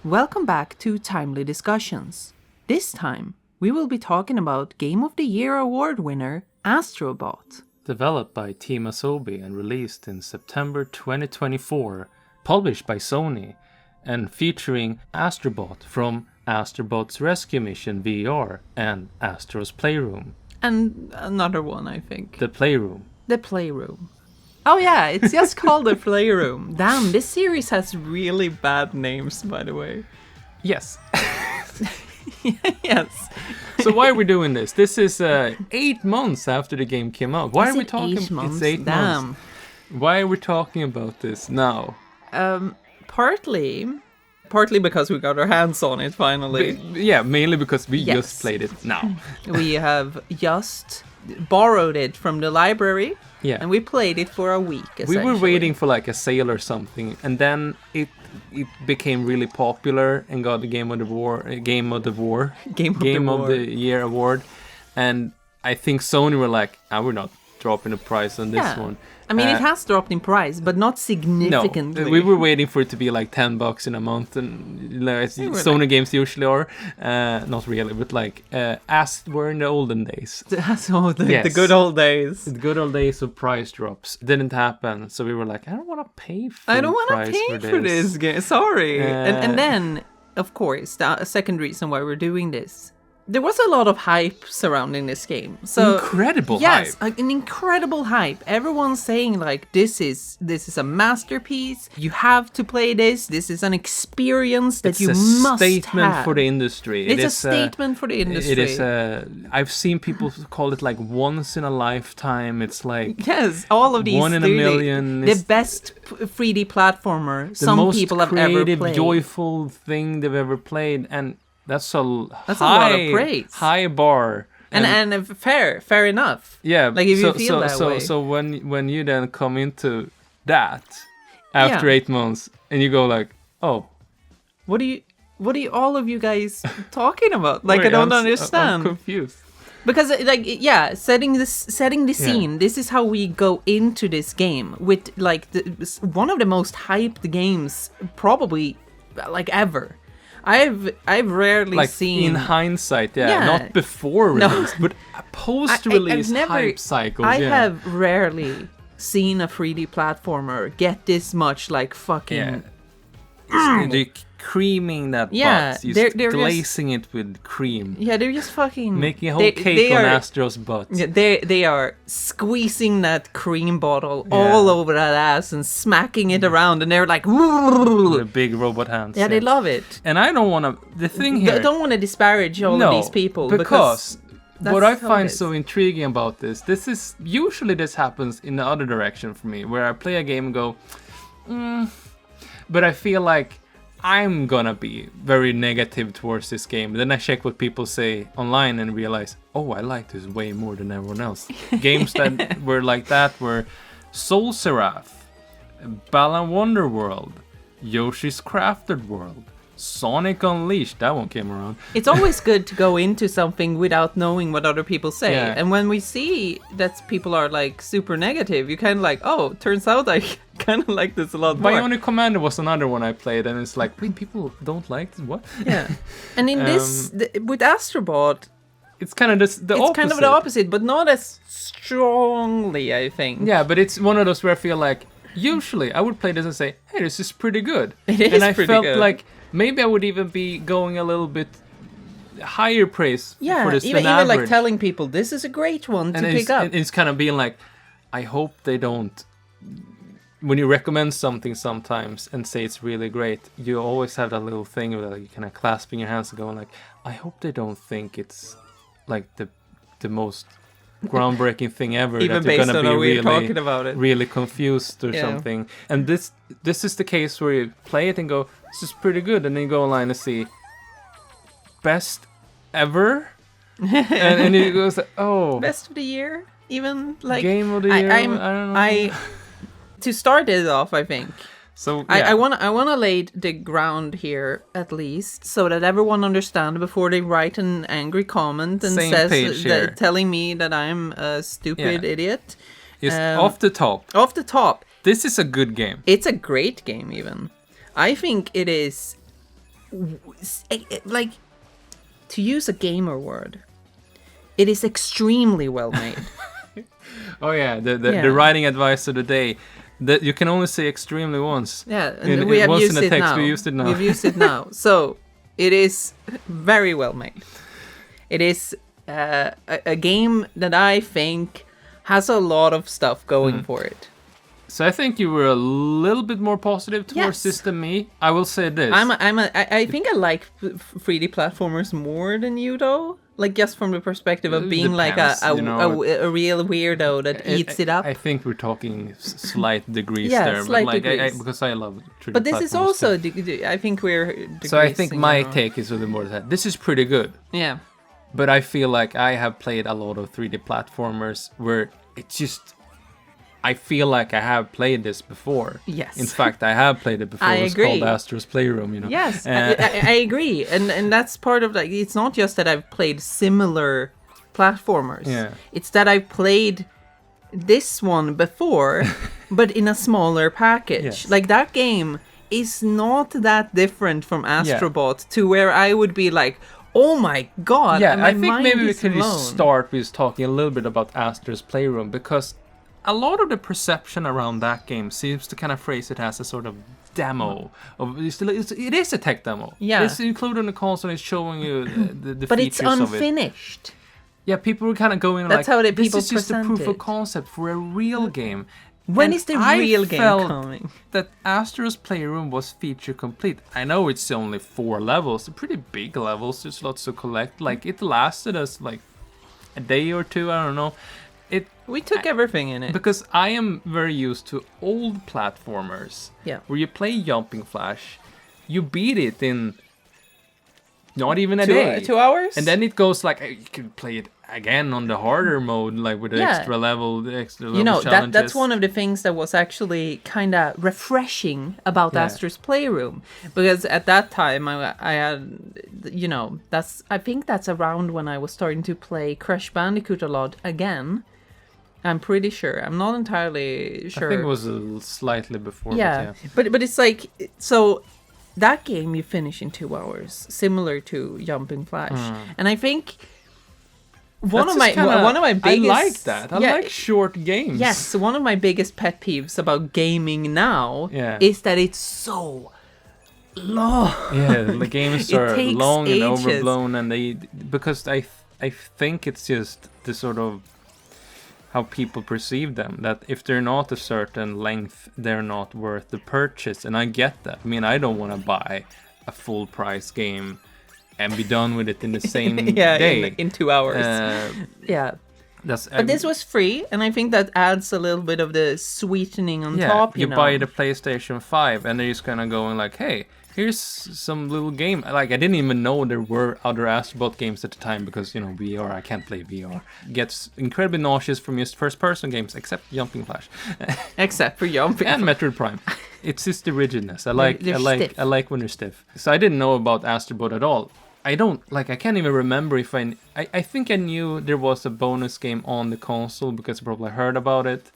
Welcome back to Timely Discussions. This time, we will be talking about Game of the Year award winner Astro Bot. Developed by Team Asobi and released in September 2024, published by Sony, and featuring Astro Bot from Astro Bot's Rescue Mission VR and Astro's Playroom. And another one, I think. The Playroom. The Playroom. Oh yeah, it's just called The Playroom. Damn, this series has really bad names, by the way. Yes. Yes. So why are we doing this? This is 8 months after the game came out. Why Is are we it talking? 8 months? It's 8 Damn. months. Why are we talking about this now? Partly because we got our hands on it finally. Yeah, mainly because we Yes. just played it now. We have just borrowed it from the library. Yeah. And we played it for a week, We essentially. were waiting for like a sale or something, and then it became really popular and got the Game of the Year award. And I think Sony were like, we're not dropping the price on this one. I mean, it has dropped in price, but not significantly. No, we were waiting for it to be like $10 in a month, and Sony games usually are. Not really, but like as were in the olden days. So the good old days. The good old days of price drops didn't happen, so we were like, I don't want to pay for this game. Sorry. And then, of course, the second reason why we're doing this. There was a lot of hype surrounding this game. So incredible hype. Yes, an incredible hype. Everyone's saying like this is a masterpiece. You have to play this. This is an experience that you must have. It's a statement for the industry. It's a statement for the industry. It is. I've seen people call it like once in a lifetime. It's like yes, all of these 1 in a million. The best 3D platformer some people have ever played. The most creative, joyful thing they've ever played, and that's a lot of praise. High bar. And fair enough. Yeah. Like if you feel that way. So when you then come into that after 8 months and you go like, oh, what are you all of you guys talking about? Like, I don't understand. I'm confused. Because setting the scene. This is how we go into this game with like one of the most hyped games probably like ever. I've rarely like seen in hindsight, not before release, but post-release hype cycles. I have rarely seen a 3D platformer get this much like fucking. They're creaming that butt. They're glazing it with cream. Yeah, they're just fucking making a whole cake on Astro's butt. Yeah, they are squeezing that cream bottle all over that ass and smacking it around, and they're like, with big robot hands. Yeah, they love it. And I don't want to. The thing here, I don't want to disparage all of these people because what I find so intriguing about this is usually this happens in the other direction for me, where I play a game and go, but I feel like I'm gonna be very negative towards this game. Then I check what people say online and realize, oh, I like this way more than everyone else. Games that were like that were Soul Seraph, Balan Wonderworld, Yoshi's Crafted World, Sonic Unleashed. That one came around. It's always good to go into something without knowing what other people say. Yeah. And when we see that people are like super negative, you kind of like, oh, turns out I kind of like this a lot more. Bionic Commander was another one I played, and it's like, wait, people don't like this? What? Yeah. And in this, with Astro Bot, it's kind of the opposite. It's kind of the opposite, but not as strongly, I think. Yeah, but it's one of those where I feel like, usually I would play this and say, hey, this is pretty good. It is and I pretty felt good. Like maybe I would even be going a little bit higher praise for this even than average. like telling people, this is a great one to pick up. It's kind of being like, I hope they don't. When you recommend something sometimes and say it's really great, you always have that little thing where like, you kind of clasping your hands and going like, I hope they don't think it's like the most groundbreaking thing ever. Even that they're based gonna on be how we're really, talking about it. really confused or something. And this is the case where you play it and go, this is pretty good, and then you go online and see best ever, and you go, oh, best of the year, even like game of the year. I don't know. To start it off, I think. So I wanna lay the ground here at least, so that everyone understands before they write an angry comment and telling me that I'm a stupid idiot. Just off the top. Off the top. This is a good game. It's a great game, even. I think it is like, to use a gamer word, it is extremely well made. Oh yeah, the writing advice of the day. That you can only say extremely once. Yeah, and we have used it now. We used it now. We've used it now. So it is very well made. It is a game that I think has a lot of stuff going for it. So I think you were a little bit more positive towards this than me. I will say this. I think I like 3D platformers more than you, though. Like, just from the perspective of being Depends, like a real weirdo that eats it up. I think we're talking slight degrees there. Slight but like, degrees. because I love 3D But this is also, I think we're... So I think my take is a little more that this is pretty good. Yeah. But I feel like I have played a lot of 3D platformers where it's just... I feel like I have played this before. Yes. In fact, I have played it before. It's called Astro's Playroom, you know. Yes, I agree. And that's part of, like, it's not just that I've played similar platformers. Yeah. It's that I've played this one before, but in a smaller package. Yes. Like, that game is not that different from Astro Bot to where I would be like, oh my god. Yeah, my I think mind maybe we is can blown. just start with talking a little bit about Astro's Playroom, because a lot of the perception around that game seems to kind of phrase it as a sort of demo. It is a tech demo. Yeah. It's included in the console. It's showing you the but features it's of it. unfinished. Yeah, people were kind of going That's like, how this people is just a proof present of it. concept for a real game. When And is the I real game felt coming? that Astro's Playroom was feature complete. I know it's only 4 levels, pretty big levels. There's lots to collect. Like, it lasted us like a day or two. I don't know. We took everything in it. Because I am very used to old platformers. Yeah. Where you play Jumping Flash, you beat it in not even a day. 2 hours? And then it goes like, you can play it again on the harder mode, like with the extra level challenges. That's one of the things that was actually kind of refreshing about Astro's Playroom, because at that time I had, I think that's around when I was starting to play Crash Bandicoot a lot again. I'm pretty sure. I'm not entirely sure. I think it was slightly before. Yeah, but it's like, so that game you finish in 2 hours, similar to Jumping Flash, and I think. One of my biggest... I like that. I like short games. Yes, one of my biggest pet peeves about gaming now is that it's so long. Yeah, the games are long ages. and overblown, because I think it's just the sort of how people perceive them, that if they're not a certain length, they're not worth the purchase, and I get that. I mean, I don't want to buy a full price game and be done with it in the same day. In 2 hours. But this was free, and I think that adds a little bit of the sweetening on top. You buy the PlayStation 5, and they're just kind of going like, "Hey, here's some little game." Like, I didn't even know there were other Astro Bot games at the time, because VR, I can't play VR. Gets incredibly nauseous from just first-person games, except Jumping Flash, except for Jumping and Metroid Prime. It's just the rigidness. I like when they're stiff. So I didn't know about Astro Bot at all. I can't even remember if I think I knew there was a bonus game on the console, because I probably heard about it.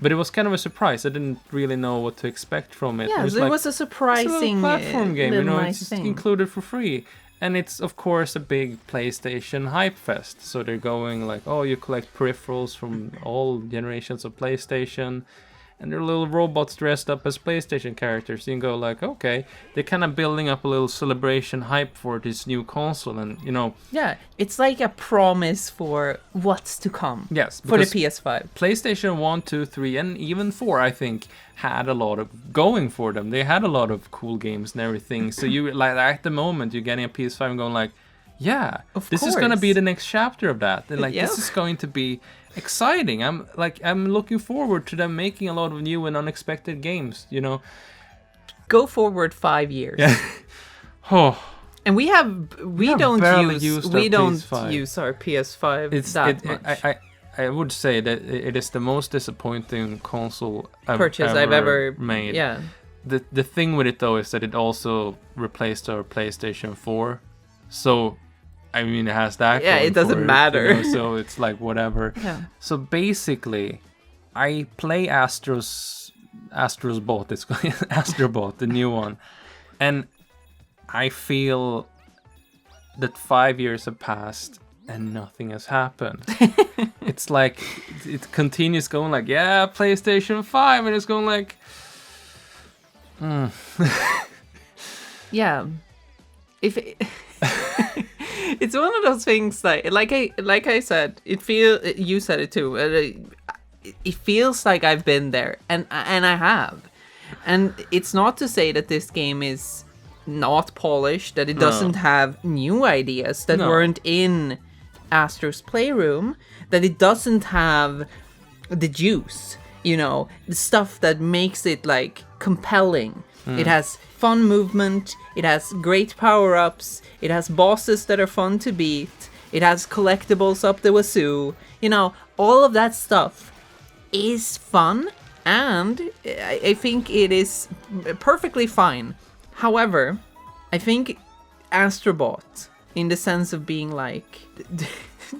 But it was kind of a surprise. I didn't really know what to expect from it. Yeah, it was a surprising platform game, nice it's thing. included for free. And it's, of course, a big PlayStation hype fest. So they're going like, oh, you collect peripherals from all generations of PlayStation. And they're little robots dressed up as PlayStation characters. You can go like, okay, they're kind of building up a little celebration hype for this new console, and Yeah, it's like a promise for what's to come. Yes, for the PS5. PlayStation 1, 2, 3, and even 4, I think, had a lot of going for them. They had a lot of cool games and everything. So you like at the moment you're getting a PS5 and going like, yeah, this is gonna be the next chapter of that. And like this is going to be exciting. I'm looking forward to them making a lot of new and unexpected games, Go forward 5 years. Yeah. And we don't PS5. use our PS5 much. I would say that it is the most disappointing console purchase I've ever made. Yeah. The thing with it though is that it also replaced our PlayStation 4. So I mean, it has that. Yeah, it doesn't matter. So it's like whatever. Yeah. So basically, I play Astro's Bot. It's Astro Bot, the new one, and I feel that 5 years have passed and nothing has happened. It's like it continues going like, yeah, PlayStation 5, and it's going like, Yeah. If it, it's one of those things like I said, you said it too. It feels like I've been there, and I have. And it's not to say that this game is not polished, that it doesn't have new ideas that weren't in Astro's Playroom, that it doesn't have the juice, the stuff that makes it like compelling. It has fun movement, it has great power-ups, it has bosses that are fun to beat, it has collectibles up the wazoo, all of that stuff is fun, and I think it is perfectly fine. However, I think Astro Bot, in the sense of being like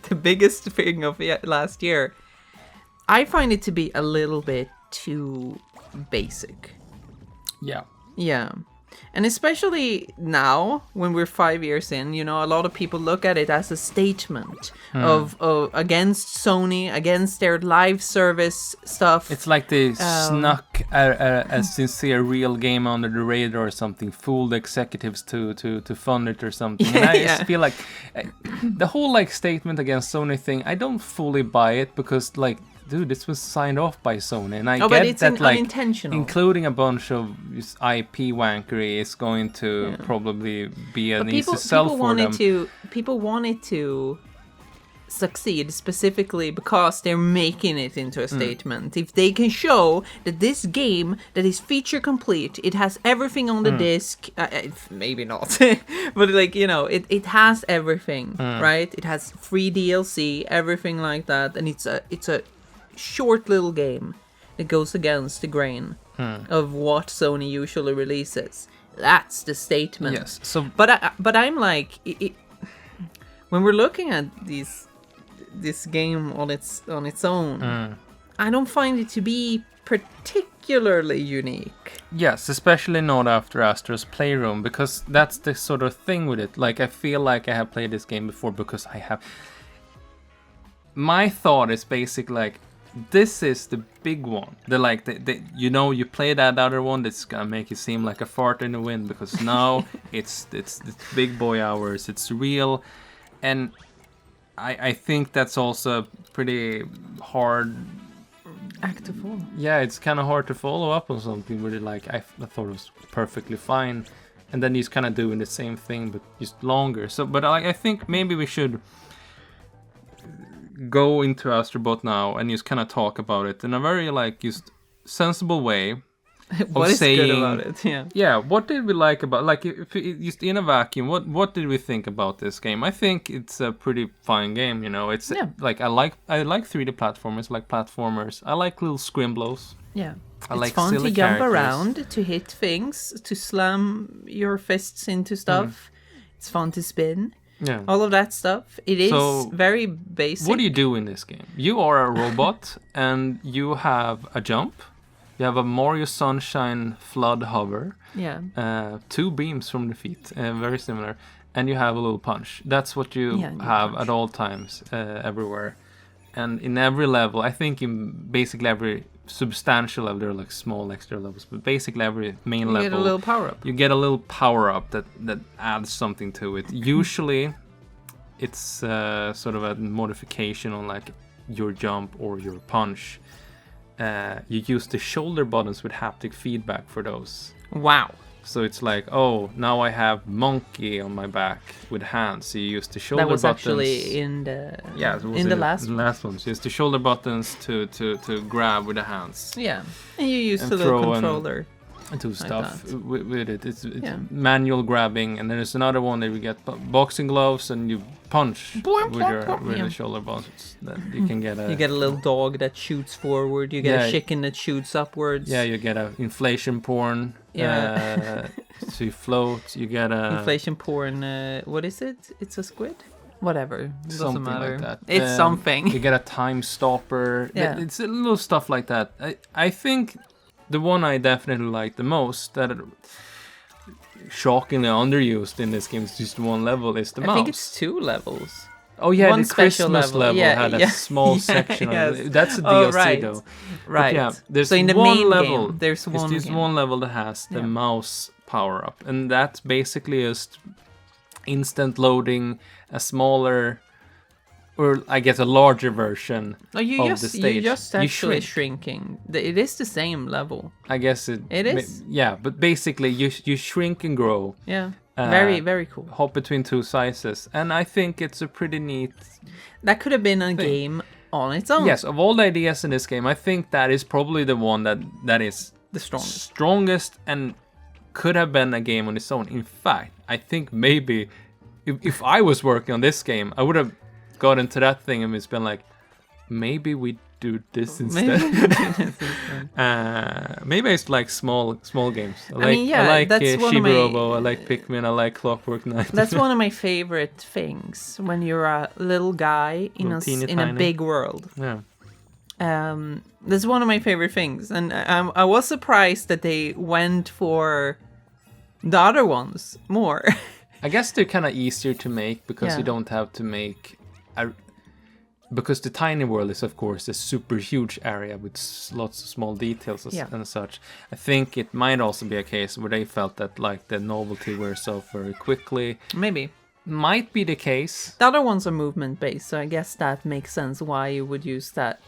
the biggest thing of last year, I find it to be a little bit too basic. Yeah. Yeah. And especially now, when we're 5 years in, a lot of people look at it as a statement of against Sony, against their live service stuff. It's like they snuck a sincere real game under the radar or something, fooled the executives to fund it or something. And I just feel like the whole like statement against Sony thing, I don't fully buy it, because like, dude, this was signed off by Sony, and I get but it's that like unintentional. Including a bunch of IP wankery is going to probably be an easy sell for them. People wanted to succeed specifically because they're making it into a statement. If they can show that this game that is feature complete, it has everything on the disc, maybe not, but like, it has everything, right? It has free DLC, everything like that, and it's a short little game that goes against the grain of what Sony usually releases. That's the statement. Yes. So, but I'm like, when we're looking at this game on its own, I don't find it to be particularly unique. Yes, especially not after Astro's Playroom, because that's the sort of thing with it. Like, I feel like I have played this game before because I have. My thought is basically like, this is the big one. You play that other one that's gonna make it seem like a fart in the wind, because now it's big boy hours. It's real, and I think that's also pretty hard Act to follow. Yeah, it's kind of hard to follow up on something really like I thought it was perfectly fine, and then he's kind of doing the same thing but just longer. So, but I think maybe we should go into Astro Bot now and just kind of talk about it in a very like just sensible way. What is good about it? Yeah. What did we like about, like, if just in a vacuum, what did we think about this game? I think it's a pretty fine game. It's like I like 3D platformers, like platformers. I like little scrimblos. Yeah. I like it's fun silly to jump characters. around, to hit things, to slam your fists into stuff. It's fun to spin. Yeah. All of that stuff. It is very basic. What do you do in this game? You are a robot and you have a jump. You have a Mario Sunshine flood hover. Yeah. 2 beams from the feet, very similar. And you have a little punch. That's what you have at all times, everywhere. And in every level, I think in basically every substantial level, there are like small extra levels, but basically every main level, you get a little power up. You get a little power up that adds something to it. Usually, it's sort of a modification on like your jump or your punch. You use the shoulder buttons with haptic feedback for those. Wow. So it's like, oh, now I have monkey on my back with hands. So you use the shoulder buttons. That was actually in the last one. So you use the shoulder buttons to grab with the hands. Yeah, and you use the little controller. And do stuff with it. It's manual grabbing, and then there's another one that we get boxing gloves, and you punch with the shoulder buttons. Then you can get you get a little dog that shoots forward. You get a chicken that shoots upwards. Yeah, you get a inflation porn. Yeah. So you float. You get a inflation porn. What is it? It's a squid. Whatever. It doesn't matter. Like that. It's something. You get a time stopper. Yeah. It's a little stuff like that. I think. The one I definitely like the most, that shockingly underused in this game, it's just one level, is the mouse. I think it's 2 levels. Oh yeah, one the special Christmas level Yeah, had a yeah, small yeah, section. yes. That's a DLC right. though. Right. But yeah, there's so in the one main level. game, there's one. It's just game. one level that has the Yeah. mouse power up, and that's basically just instant loading a smaller, or I guess a larger version of the stage. You just actually shrink. shrinking. It is the same level. I guess it is. Yeah, but basically you shrink and grow. Yeah. Very, very cool. Hop between 2 sizes, and I think it's a pretty neat. That could have been a game on its own. Yes, of all the ideas in this game, I think that is probably the one that is the strongest. Strongest and could have been a game on its own. In fact, I think maybe if I was working on this game, I would have got into that thing and it's been like, maybe we do this instead. Maybe it's like small games. I like Shibu Robo, I like Pikmin, I like Clockwork Knight. That's one of my favorite things when you're a little guy in a big world. Yeah. That's one of my favorite things, and I was surprised that they went for the other ones more. I guess they're kind of easier to make because you don't have to make because the tiny world is of course a super huge area with lots of small details and such. I think it might also be a case where they felt that like the novelty wears off very quickly. Maybe. Might be the case. The other ones are movement based, so I guess that makes sense why you would use that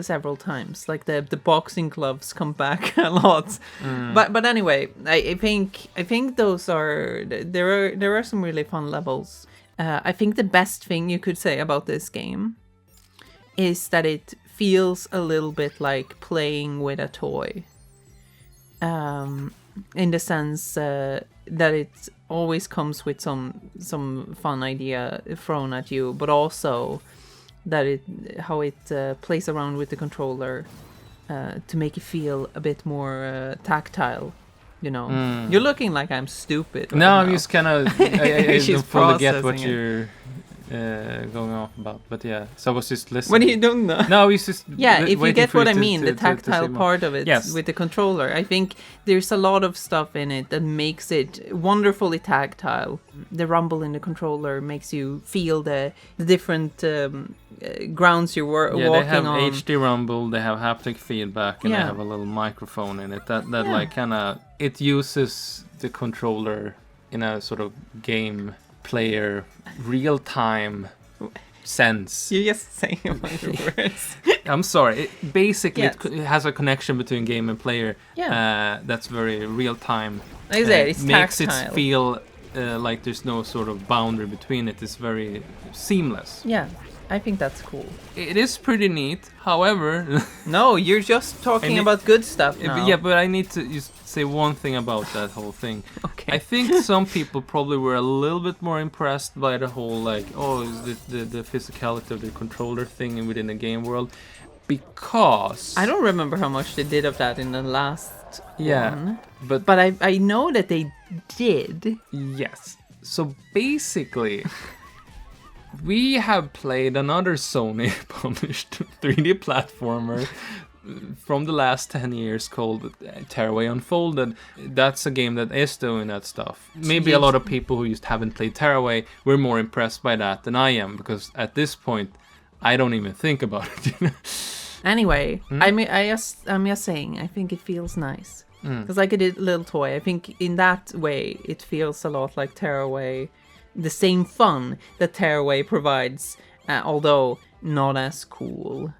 several times. Like the boxing gloves come back a lot. But anyway, I think those are there are some really fun levels. I think the best thing you could say about this game is that it feels a little bit like playing with a toy. In the sense that it always comes with some fun idea thrown at you, but also that how it plays around with the controller to make it feel a bit more tactile. You know, you're looking like I'm stupid. No, I'm just kind of I don't fully get what processing you're going off about, but yeah. So I was just listening. What are you doing now? No, it's just if you get for what you I mean, the to tactile part of it Yes. with the controller. I think there's a lot of stuff in it that makes it wonderfully tactile. The rumble in the controller makes you feel the different grounds you're walking on. they have HD rumble, they have haptic feedback, and they have a little microphone in it that like kind of it uses the controller in a sort of game player real-time sense. You're just saying a bunch of words. I'm sorry. It has a connection between game and player. Yeah. That's very real-time. Like I said, it's makes tactile. it feel like there's no sort of boundary between it. It's very seamless. Yeah, I think that's cool. It is pretty neat. However... No, you're just talking about good stuff now. Yeah, but I need to just say one thing about that whole thing. Okay. I think some people probably were a little bit more impressed by the whole, like, is the physicality of the controller thing within the game world. Because... I don't remember how much they did of that in the last one. But I know that they did. Yes. So basically... We have played another Sony published 3D platformer from the last 10 years called Tearaway Unfolded. That's a game that is doing that stuff. Maybe a lot of people who just haven't played Tearaway were more impressed by that than I am, because at this point I don't even think about it. Anyway, I'm just saying, I think it feels nice. Because like a little toy, I think in that way it feels a lot like Tearaway. The same fun that Tearaway provides, although not as cool.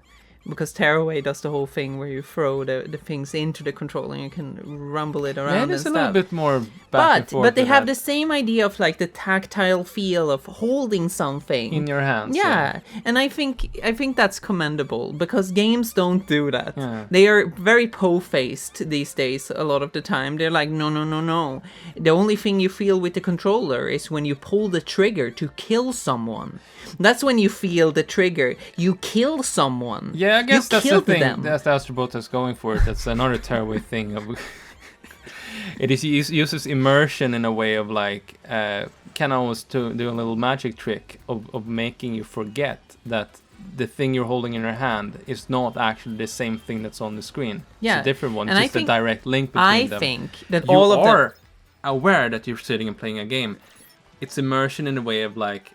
Because Tearaway does the whole thing where you throw the things into the controller and you can rumble it around. Yeah, and there's stuff. a little bit more back and forth. But they have the same idea of like the tactile feel of holding something in your hands. Yeah, and I think that's commendable because games don't do that. Yeah. They are very po-faced these days a lot of the time. They're like, no. The only thing you feel with the controller is when you pull the trigger to kill someone. That's when you feel the trigger. You kill someone. Yeah, I guess that's the thing. Them. That's the Astro Bot is going for it. That's another Tearaway thing. It uses immersion in a way of like, can almost do a little magic trick of making you forget that the thing you're holding in your hand is not actually the same thing that's on the screen. Yeah. It's a different one. And just a direct link between them. I think that all of them... aware that you're sitting and playing a game. It's immersion in a way of like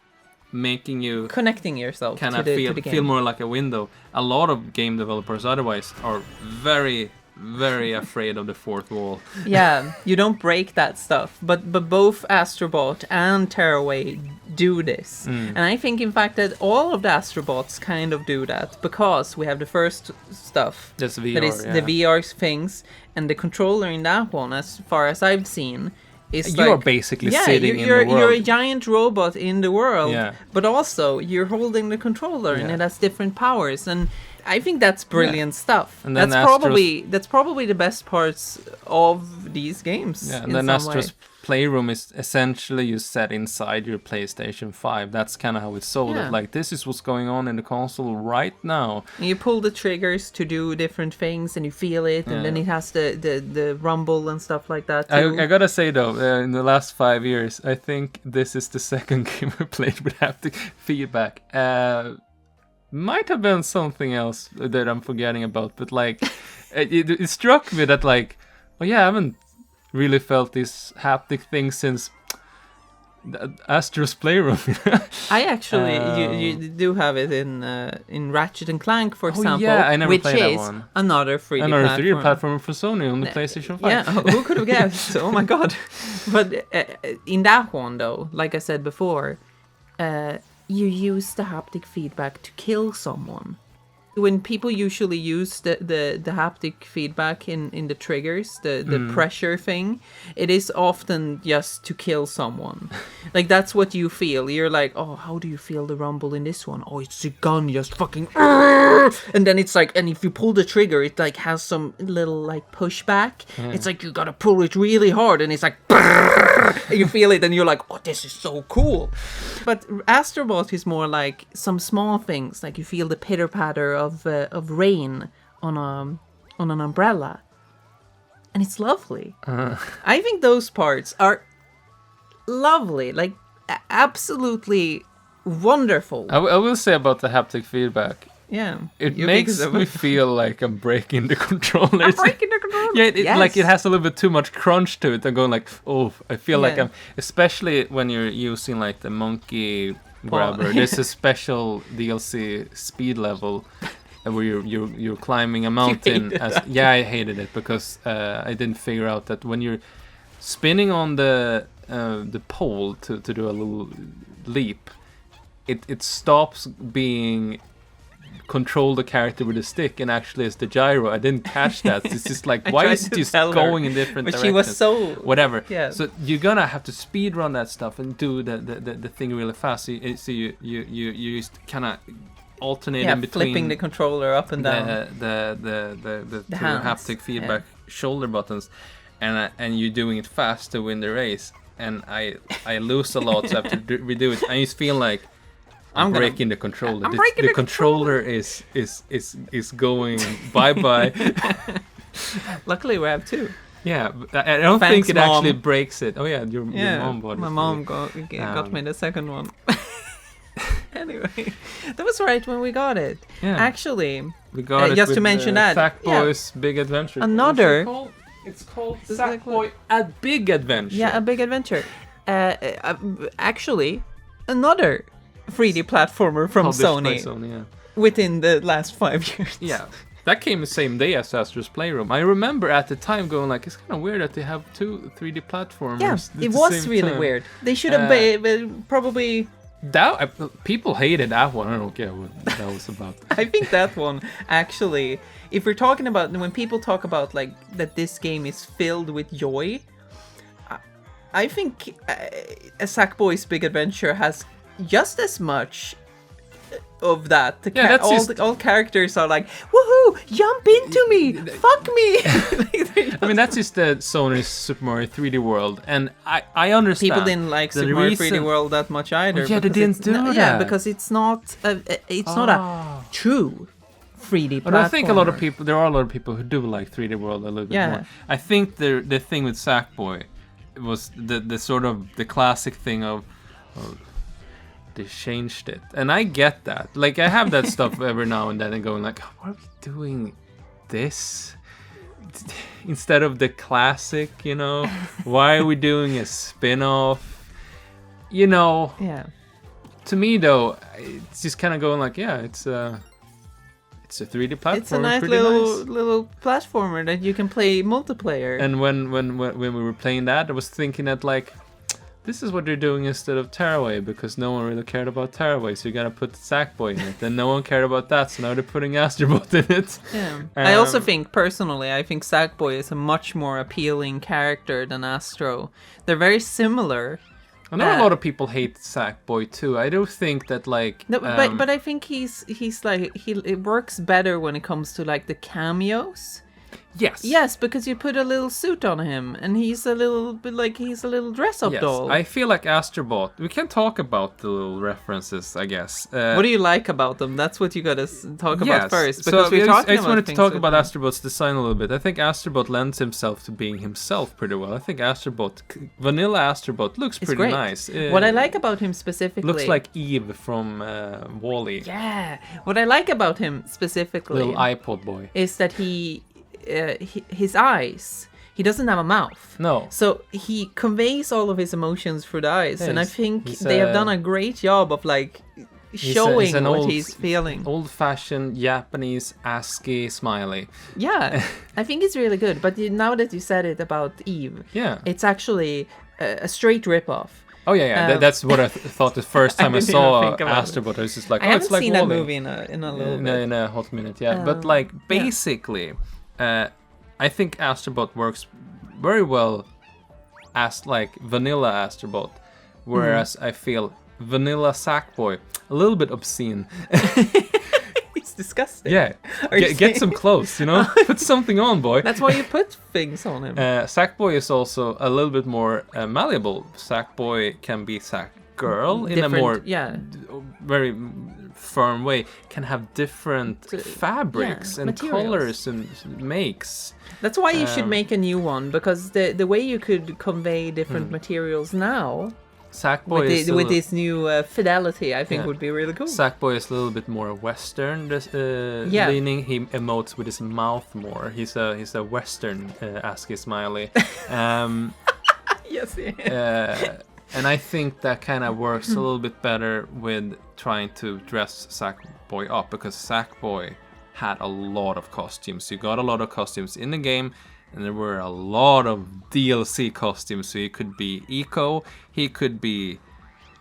making you connecting yourself kind to of the game. feel more like a window. A lot of game developers otherwise are very, very afraid of the fourth wall. Yeah, you don't break that stuff. But both Astro Bot and Tearaway do this. And I think, in fact, that all of the Astro Bots kind of do that, because we have the first stuff. Just VR, that is the VR things, and the controller in that one, as far as I've seen, is You're like, basically sitting in the world. You're a giant robot in the world, Yeah. but also you're holding the controller, and Yeah. it has different powers. And I think that's brilliant stuff. And then That's probably the best parts of these games. Yeah, and in then some Astro's way. Playroom is essentially you set inside your PlayStation 5. That's kind of how it's sold. Yeah. Like, this is what's going on in the console right now. And you pull the triggers to do different things, and you feel it, and then it has the rumble and stuff like that too. I gotta say though, in the last 5 years, I think this is the second game I played with haptic feedback. Might have been something else that I'm forgetting about, but like, it struck me that like, oh yeah, I haven't really felt this haptic thing since Astro's Playroom. I actually, you do have it in Ratchet and Clank, for example, yeah, I never which played that is one. another 3D Another platform. 3D platform for Sony on the PlayStation 5. Yeah, who could have guessed? Oh my god! But in that one, though, like I said before, you use the haptic feedback to kill someone. When people usually use the haptic feedback in the triggers, the pressure thing, it is often just to kill someone. Like, that's what you feel. You're like, oh, how do you feel the rumble in this one? Oh, it's a gun just fucking... And then it's like, and if you pull the trigger, it like has some little like pushback. It's like you gotta pull it really hard, and it's like... And you feel it, and you're like, oh, this is so cool. But Astro Bot is more like some small things, like you feel the pitter patter of rain on an umbrella, and it's lovely. I think those parts are lovely, like absolutely wonderful. I will say about the haptic feedback, Yeah, it makes me feel like I'm breaking the controller. I'm breaking the controller. Yeah, like it has a little bit too much crunch to it. I'm going like, oh, I feel like Yeah. I'm, especially when you're using like the monkey grabber. There's a special DLC speed level where you're climbing a mountain. Yeah, I hated it because I didn't figure out that when you're spinning on the pole to do a little leap, it stops being control the character with a stick and actually it's the gyro. I didn't catch that. It's just like, why is it just going in different but directions? she was so whatever. Yeah. So you're gonna have to speed run that stuff and do the thing really fast. So you just kind of alternate in between flipping the controller up and down. The two hands, haptic feedback shoulder buttons, and you're doing it fast to win the race. And I lose a lot, so I have to redo it. I just feel like I'm breaking the controller. The controller is going bye. Luckily, we have two. Yeah, I don't think it actually breaks it. Oh yeah, your mom bought it. My mom got me the second one. Anyway, that was right when we got it. Yeah. Actually, we got it just with to mention that Sackboy's Big Adventure. Another. It's called Sackboy A Big Adventure. Yeah, A Big Adventure. Actually, another 3D platformer from Sony, within the last 5 years. Yeah, that came the same day as Astro's Playroom. I remember at the time going like, it's kind of weird that they have two 3D platformers. Yeah, it was really weird. They should have probably... people hated that one. I don't care what that was about. I think that one, actually, if we're talking about, when people talk about like that this game is filled with joy, I think a Sackboy's Big Adventure has just as much of that. All characters are like, woohoo, jump into me, fuck me. I mean, that's just the Sony's Super Mario 3D World, and I understand. People didn't like Super Mario 3D World that much either. Yeah, they didn't do that. Yeah, because it's not a true 3D platformer. But I think there are a lot of people who do like 3D World a little bit more. I think the thing with Sackboy was the sort of the classic thing of they changed it, and I get that. Like, I have that stuff every now and then and going like, why are we doing this? instead of the classic, you know, why are we doing a spin-off? You know, Yeah. to me though, it's just kind of going like, yeah, it's a 3D platformer. It's a nice pretty little platformer that you can play multiplayer. And when we were playing that, I was thinking that like, this is what they're doing instead of Tearaway, because no one really cared about Tearaway, so you gotta put Sackboy in it. And no one cared about that, so now they're putting Astro Bot in it. Yeah. I also think, personally, I think Sackboy is a much more appealing character than Astro. They're very similar. I know a lot of people hate Sackboy too. I do think that like... No, but I think he's like, it works better when it comes to like the cameos. Yes. Yes, because you put a little suit on him, and he's a little bit like he's a little dress-up doll. I feel like Astro Bot. We can talk about the little references, I guess. What do you like about them? That's what you gotta talk about first. Because we're talking I just wanted to talk with about them. Astro Bot's design a little bit. I think Astro Bot lends himself to being himself pretty well. I think Astro Bot, vanilla Astro Bot, looks It's pretty great. nice. What I like about him specifically... Looks like Eve from WALL-E. Yeah. What I like about him specifically... Little iPod boy. Is that his eyes... He doesn't have a mouth. No. So he conveys all of his emotions through the eyes. Yeah, and I think they have done a great job of like showing what he's feeling. Old-fashioned Japanese ASCII smiley. Yeah, I think it's really good. But now that you said it about Eve, Yeah. it's actually a straight rip-off. Oh yeah. That's what I thought the first time I didn't saw even think about Astro Bot. I was just like, I haven't it's like seen that WALL-E. movie in a little bit. In a hot minute, yeah. But like basically, I think Astro Bot works very well as like vanilla Astro Bot, whereas I feel vanilla Sackboy a little bit obscene. It's disgusting. Yeah, get some clothes, you know, put something on, boy. That's why you put things on him. Sackboy is also a little bit more malleable. Sackboy can be Sackgirl in a more very firm way. Can have different fabrics and materials. colors and makes. That's why you should make a new one, because the way you could convey different materials now Sackboy with this new fidelity, I think would be really cool. Sackboy is a little bit more Western leaning. He emotes with his mouth more. He's a Western ASCII smiley. Yes. And I think that kind of works a little bit better with trying to dress Sackboy up, because Sackboy had a lot of costumes. You got a lot of costumes in the game, and there were a lot of DLC costumes. So he could be Eco, he could be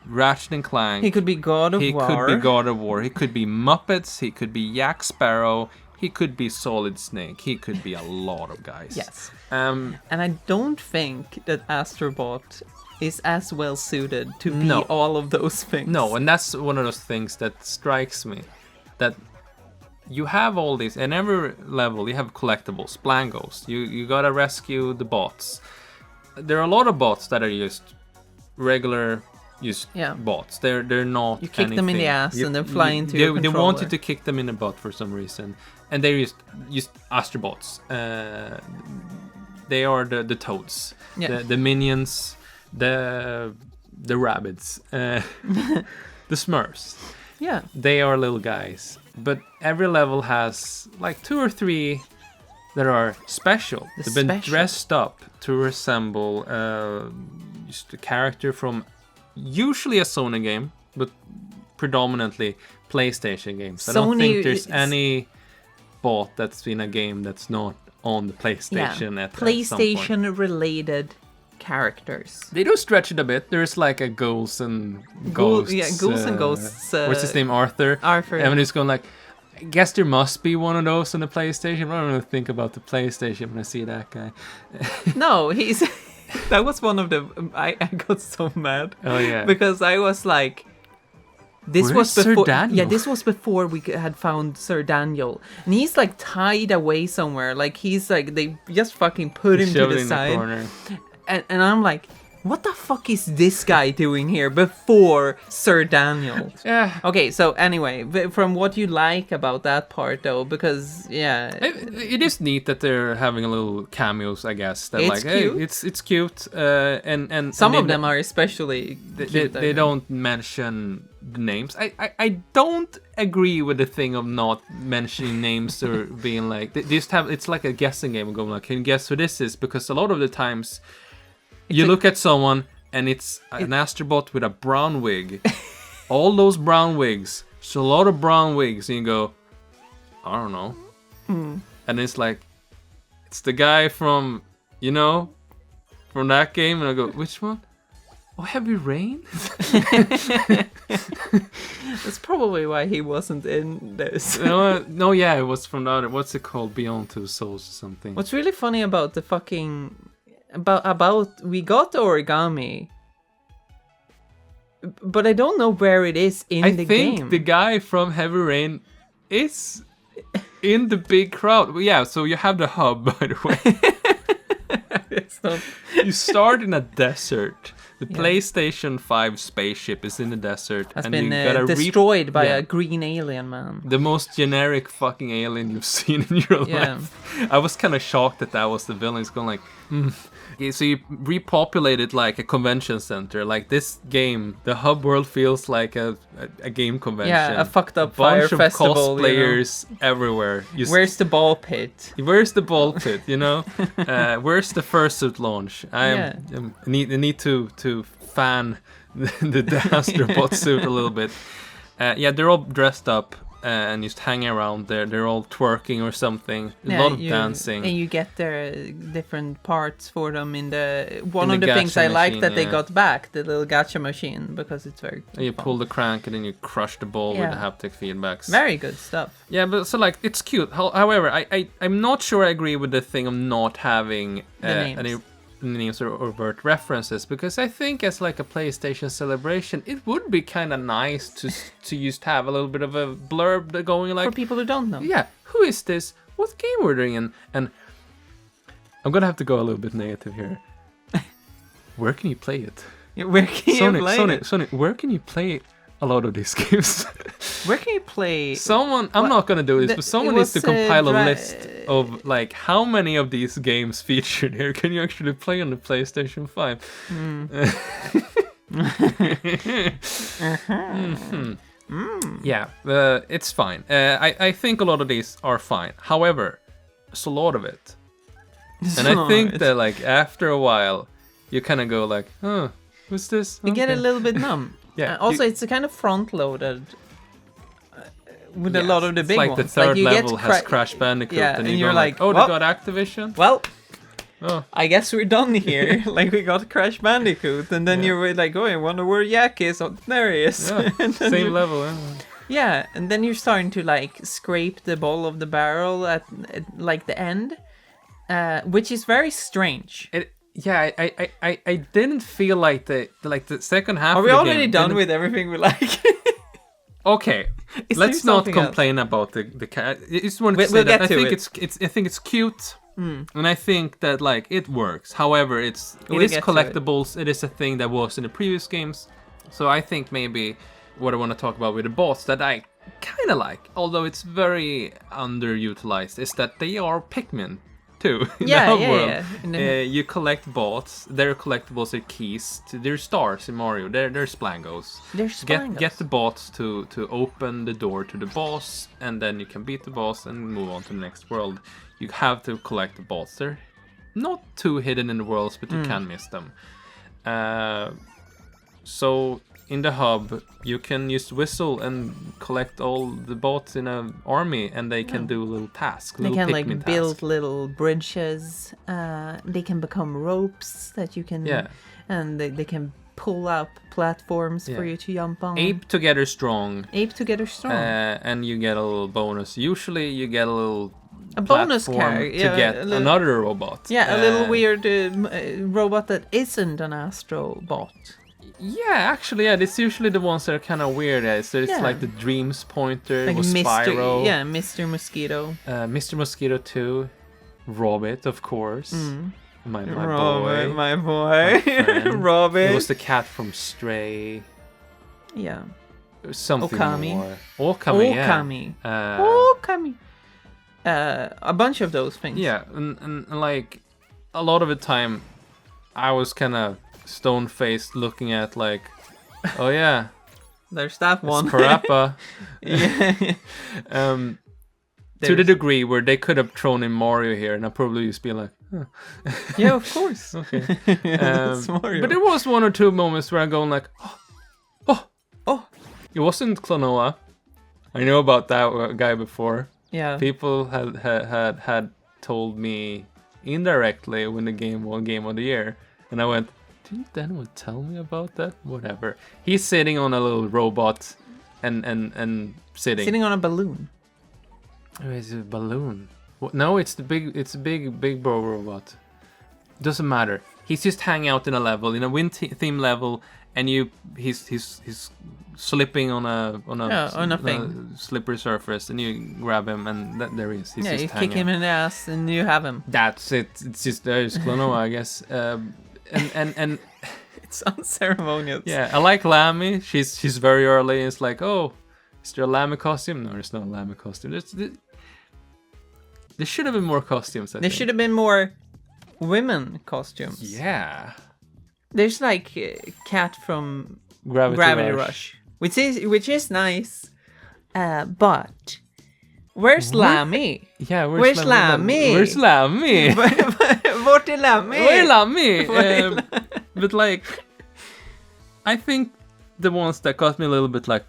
Ratchet and Clank, He could be God of War. He could be God of War, he could be Muppets, he could be Jack Sparrow, he could be Solid Snake, he could be a lot of guys. Yes. And I don't think that Astro Bot is as well suited to be all of those things. No, and that's one of those things that strikes me, that you have all these, in every level you have collectibles, Blangos, you gotta rescue the bots. There are a lot of bots that are just regular bots. They're not You kick them in the ass and they fly into your They want you controller. to kick them in the butt for some reason, and they're just Astro Bots. They are the toads, the minions, the rabbits, the Smurfs. Yeah. They are little guys, but every level has like 2 or 3 that are special. They've been dressed up to resemble just a character from usually a Sony game, but predominantly PlayStation games. I don't think there's any bot that's in a game that's not on the PlayStation at some point. PlayStation-related characters. They do stretch it a bit. There's like a Ghouls and Ghosts. Ghouls and Ghosts. What's his name? Arthur. And he's going like, I guess there must be one of those on the PlayStation. I don't really think about the PlayStation when I see that guy. No, he's... That was one of the... I got so mad. Oh, yeah. Because I was like... This was before, Sir Daniel? Yeah, this was before we had found Sir Daniel. And he's like tied away somewhere. Like he's like, they just fucking put him to the side. corner. And I'm like, what the fuck is this guy doing here before Sir Daniel? Yeah. Okay, so anyway, from what you like about that part though, because It is neat that they're having a little cameos, I guess. That It's like, cute. hey, it's cute, and some they of them are especially cute. they don't mention the names. I don't agree with the thing of not mentioning names or being like they just have. It's like a guessing game of going like, can you guess who this is? Because a lot of the times you look at someone and it's an Astro Bot with a brown wig. All those brown wigs. So a lot of brown wigs, and you go, I don't know. And it's like, it's the guy from, from that game. And I go, which one? Oh, Heavy Rain? That's probably why he wasn't in this. No, yeah, it was from the other. What's it called? Beyond Two Souls or something. What's really funny about the fucking about we got the origami, but I don't know where it is in the game. I think the guy from Heavy Rain is in the big crowd. Yeah, so you have the hub, by the way. You start in a desert. The PlayStation 5 spaceship is in the desert. Has and been you gotta destroyed by a green alien man. The most generic fucking alien you've seen in your life. I was kind of shocked that was the villain. It's going like, Okay, so you repopulate it like a convention center. Like this game, the hub world feels like a game convention. Yeah, a fucked up fire festival. Bunch of cosplayers everywhere. Where's the ball pit? Where's the ball pit? Where's the fursuit launch? I need to fan the Astro Bot suit a little bit. They're all dressed up. And just hanging around there. They're all twerking or something. A lot of dancing. And you get their different parts for them in the... One of the things I like that they got back, the little gacha machine, because it's very and you pull the crank and then you crush the ball with the haptic feedbacks. Very good stuff. Yeah, but so like, it's cute. However, I'm not sure I agree with the thing of not having any names or overt references, because I think as like a PlayStation celebration, it would be kind of nice to just have a little bit of a blurb going like, for people who don't know. Yeah, who is this? What game we're doing in? And I'm gonna have to go a little bit negative here. Where can you play it? Where can you play it? Sony, where can you play a lot of these games? Where can you play? I'm not gonna do this, but someone needs to compile a list of like how many of these games featured here can you actually play on the PlayStation 5. Yeah, it's fine. I think a lot of these are fine. However, it's a lot of it. And I think that like after a while you kind of go like, who's this? You get a little bit numb. Yeah. Also, it's a kind of front-loaded with a lot of the big ones. Like the third level has Crash Bandicoot, and you're like, oh, they got Activision? Well, I guess we're done here. Like, we got Crash Bandicoot, and then you're like, oh, I wonder where Yak is. Oh, there he is. Yeah, same level. Yeah, and then you're starting to like scrape the ball of the barrel at like the end, which is very strange. I didn't feel like the second half. Are we of the already game done with everything we like? Okay, let's not complain about the cat. I just wanted to say that I think it's cute, and I think that like it works. However, it is collectibles. It is a thing that was in the previous games, so I think maybe what I want to talk about with the bots that I kind of like, although it's very underutilized, is that they are Pikmin. Too. Yeah. You collect bots. Their collectibles are keys. They're stars in Mario. They're splangos. Get the bots to open the door to the boss, and then you can beat the boss and move on to the next world. You have to collect the bots. They're not too hidden in the worlds, but you can miss them. So in the hub, you can just whistle and collect all the bots in an army, and they can do little tasks. They can like build little bridges. They can become ropes that you can, and they can pull up platforms for you to jump on. Ape Together Strong. And you get a little bonus. Usually, you get a bonus character to get another robot. Yeah, a little weird robot that isn't an Astro Bot. Yeah, actually, it's usually the ones that are kind of weird. So it's like the Dreams Pointer, like Spyro. Mr. Mosquito. Mr. Mosquito 2. Robit, of course. My Robert, boy. my boy. friend. Robert. It was the cat from Stray. Yeah. It was something Okami. more. Okami, yeah. Okami. Okami. A bunch of those things. Yeah, and like a lot of the time, I was kind of stone-faced looking at like, oh yeah, There's that one. it's Parappa. Yeah. To the degree where they could have thrown in Mario here, and I'd probably just be like, huh. Yeah, of course. Okay. It's Mario. But there was one or two moments where I'm going like, Oh. It wasn't Klonoa. I know about that guy before. Yeah. People had told me indirectly when the game won Game of the Year, and I went, didn't anyone tell me about that? Whatever. He's sitting on a little robot, and sitting on a balloon. Oh, it's a balloon. No, it's the big bro robot. Doesn't matter. He's just hanging out in a level, in a wind theme level, and he's slipping on a thing. slippery surface, and you grab him, and there he is. He's just you hanging kick him in the ass, and you have him. That's it. It's just there's Klonoa, I guess. And It's unceremonious. yeah, I like Lammy. She's very early. It's like, oh, is there a Lammy costume? No, there's no Lammy costume. There should have been more costumes. There should have been more women costumes. Yeah. There's like Cat from Gravity Rush, which is nice. But where's Lammy? Yeah, Where's Lammy? Where's Lammy? Vart är Lammy? Where's Lammy? But like, I think the ones that got me a little bit like,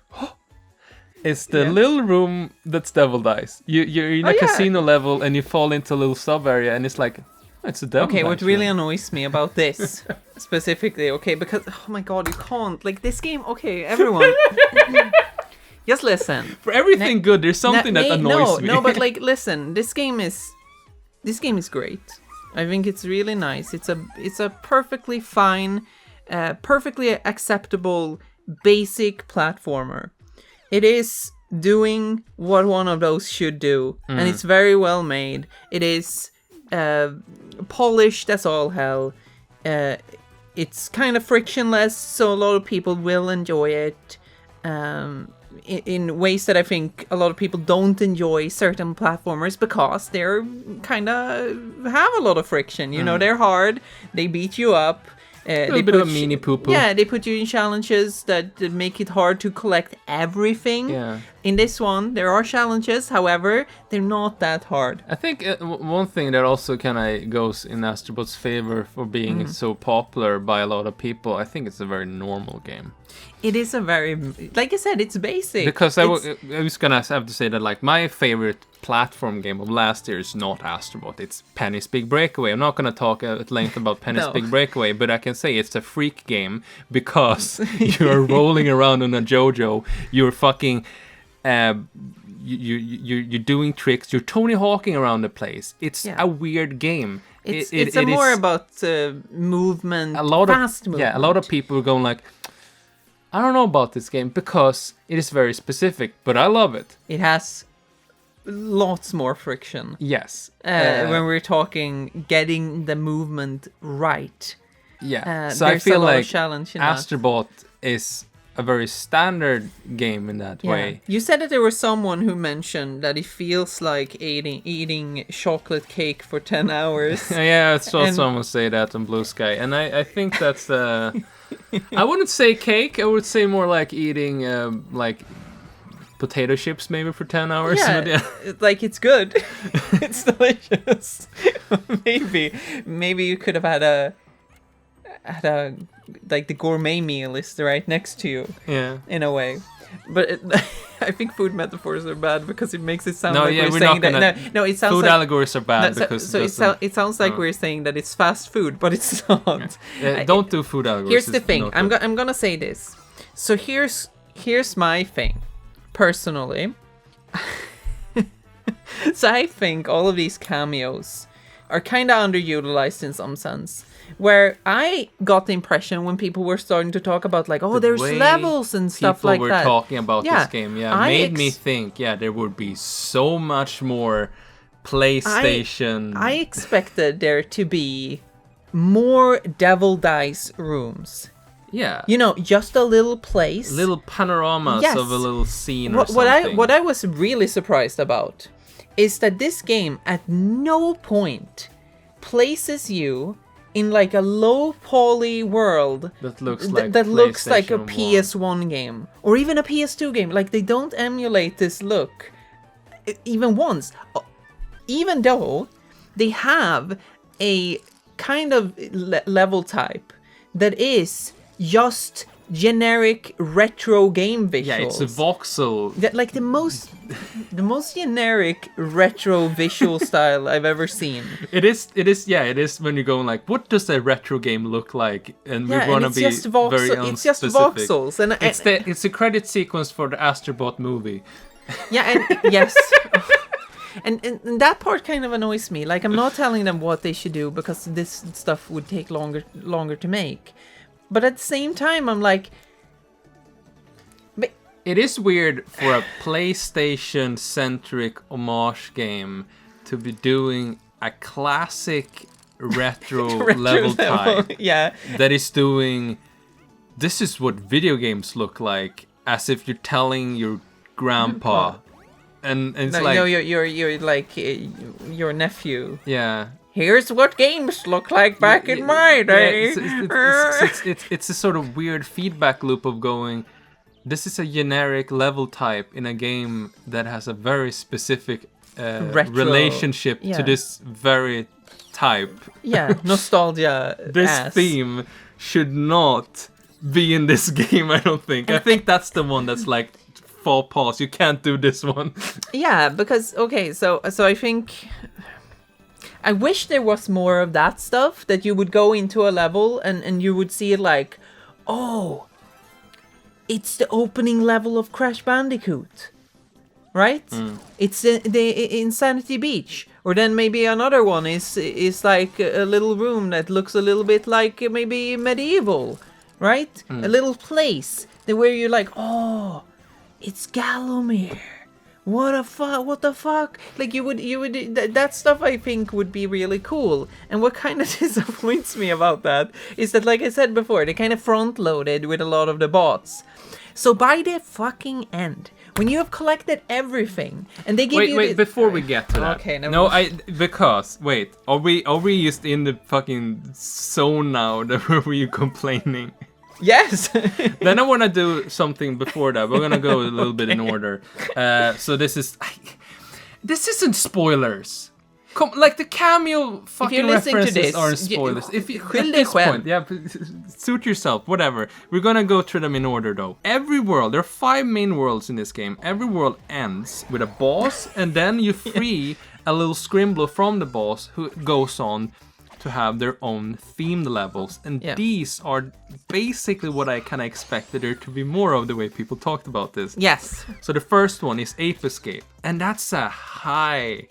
is the little room that's Devil Dice. You're in a casino level and you fall into a little sub area, and it's like, it's a Devil Dice. Okay, what really annoys me about this specifically, because oh my god, you can't like this game. Okay, everyone, just listen. For everything good, there's something that annoys me. No, but like, listen, this game is great. I think it's really nice. It's a perfectly fine, perfectly acceptable, basic platformer. It is doing what one of those should do, and it's very well made. It is polished as all hell. It's kind of frictionless, so a lot of people will enjoy it in ways that I think a lot of people don't enjoy certain platformers because they're kind of have a lot of friction. You know, they're hard, they beat you up. A little bit of a mini poo-poo. Yeah, they put you in challenges that make it hard to collect everything. Yeah. In this one, there are challenges, however, they're not that hard. I think one thing that also kind of goes in Astro Bot's favor for being so popular by a lot of people, I think it's a very normal game. It is a very, like I said, it's basic. Because I was gonna have to say that like my favorite platform game of last year is not Astro Bot, it's Penny's Big Breakaway. I'm not gonna talk at length about Penny's Big Breakaway, but I can say it's a freak game because you're rolling around on a JoJo, you're fucking you're doing tricks, you're Tony Hawking around the place. It's a weird game. It's more about movement, fast movement. Yeah, a lot of people are going like, I don't know about this game because it is very specific, but I love it. It has lots more friction. Yes. When we're talking getting the movement right. Yeah. So I feel like Astro Bot is a very standard game in that way. You said that there was someone who mentioned that it feels like eating chocolate cake for 10 hours. Yeah, I saw someone say that on Blue Sky, and I think that's I wouldn't say cake. I would say more like eating like potato chips maybe for 10 hours. Yeah, like it's good. It's delicious. Maybe you could have had a like the gourmet meal is right next to you. Yeah. In a way. But I think food metaphors are bad because it makes it sound like we're saying that. No, it sounds food like allegories are bad because it sounds like we're saying that it's fast food, but it's not. Don't do food allegories. Here's the thing. I'm gonna say this. So here's my thing, personally. So I think all of these cameos are kind of underutilized in some sense. Where I got the impression when people were starting to talk about like, oh, there's levels and stuff like that. People were talking about this game, made me think, there would be so much more PlayStation. I expected there to be more devil dice rooms. Yeah. You know, just a little place. Little panoramas Yes. of a little scene or What something. I was really surprised about is that this game at no point places you in like a low poly world That looks like that looks like a PlayStation 1. PS1 game or even a PS2 game. Like they don't emulate this look even once, even though they have a kind of level type that is just generic retro game visuals. Yeah, it's a voxel. Like the most generic retro visual style I've ever seen. It is when you're going like, what does a retro game look like? And we want to be just voxel, very it's just unspecific. voxels. And It's the credit sequence for the Astro Bot movie. yeah, and yes. And that part kind of annoys me. Like, I'm not telling them what they should do because this stuff would take longer to make. But at the same time, I'm like... It is weird for a PlayStation-centric homage game to be doing a classic retro level type yeah. that is doing... This is what video games look like, as if you're telling your grandpa... And it's like... No, you're like your nephew. Yeah. Here's what games look like back in my day. It's a sort of weird feedback loop of going, this is a generic level type in a game that has a very specific relationship to this very type. Yeah, nostalgia. This theme should not be in this game, I don't think. I think that's the one that's like... Fall pause. You can't do this one. Yeah, because so I think I wish there was more of that stuff that you would go into a level and you would see it like, oh, it's the opening level of Crash Bandicoot, right? It's the Insanity Beach, or then maybe another one is like a little room that looks a little bit like maybe medieval, right? A little place where you're like, oh. It's Gallomere. What the fuck? Like you would that stuff I think would be really cool. And what kind of disappoints me about that is that, like I said before, they kind of front loaded with a lot of the bots. So by the fucking end, when you have collected everything and they give you wait before we get to that. Okay, no, are we just in the fucking zone now that were you complaining? Yes. Then I want to do something before that. We're gonna go a little bit in order. So this isn't spoilers. Like the cameo fucking references aren't spoilers. If you at this point, yeah, suit yourself. Whatever. We're gonna go through them in order though. Every world, there are 5 main worlds in this game. Every world ends with a boss, and then you free a little scrimbler from the boss who goes on to have their own themed levels, and these are basically what I kind of expected there to be more of, the way people talked about this. Yes. So the first one is Ape Escape, and that's a high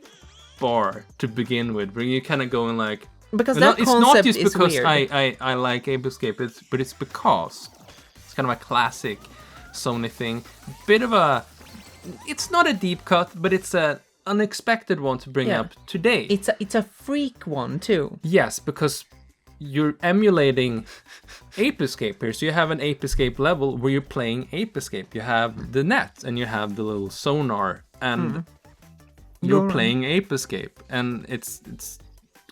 bar to begin with, where you kind of going like, because that concept is weird. It's not just because I like Ape Escape, but it's because it's kind of a classic Sony thing. Bit of a, it's not a deep cut, but it's a unexpected one to bring up today. It's a freak one too. Yes, because you're emulating Ape Escape here. So you have an Ape Escape level where you're playing Ape Escape. You have the net and you have the little sonar, and you're playing Ape Escape, and it's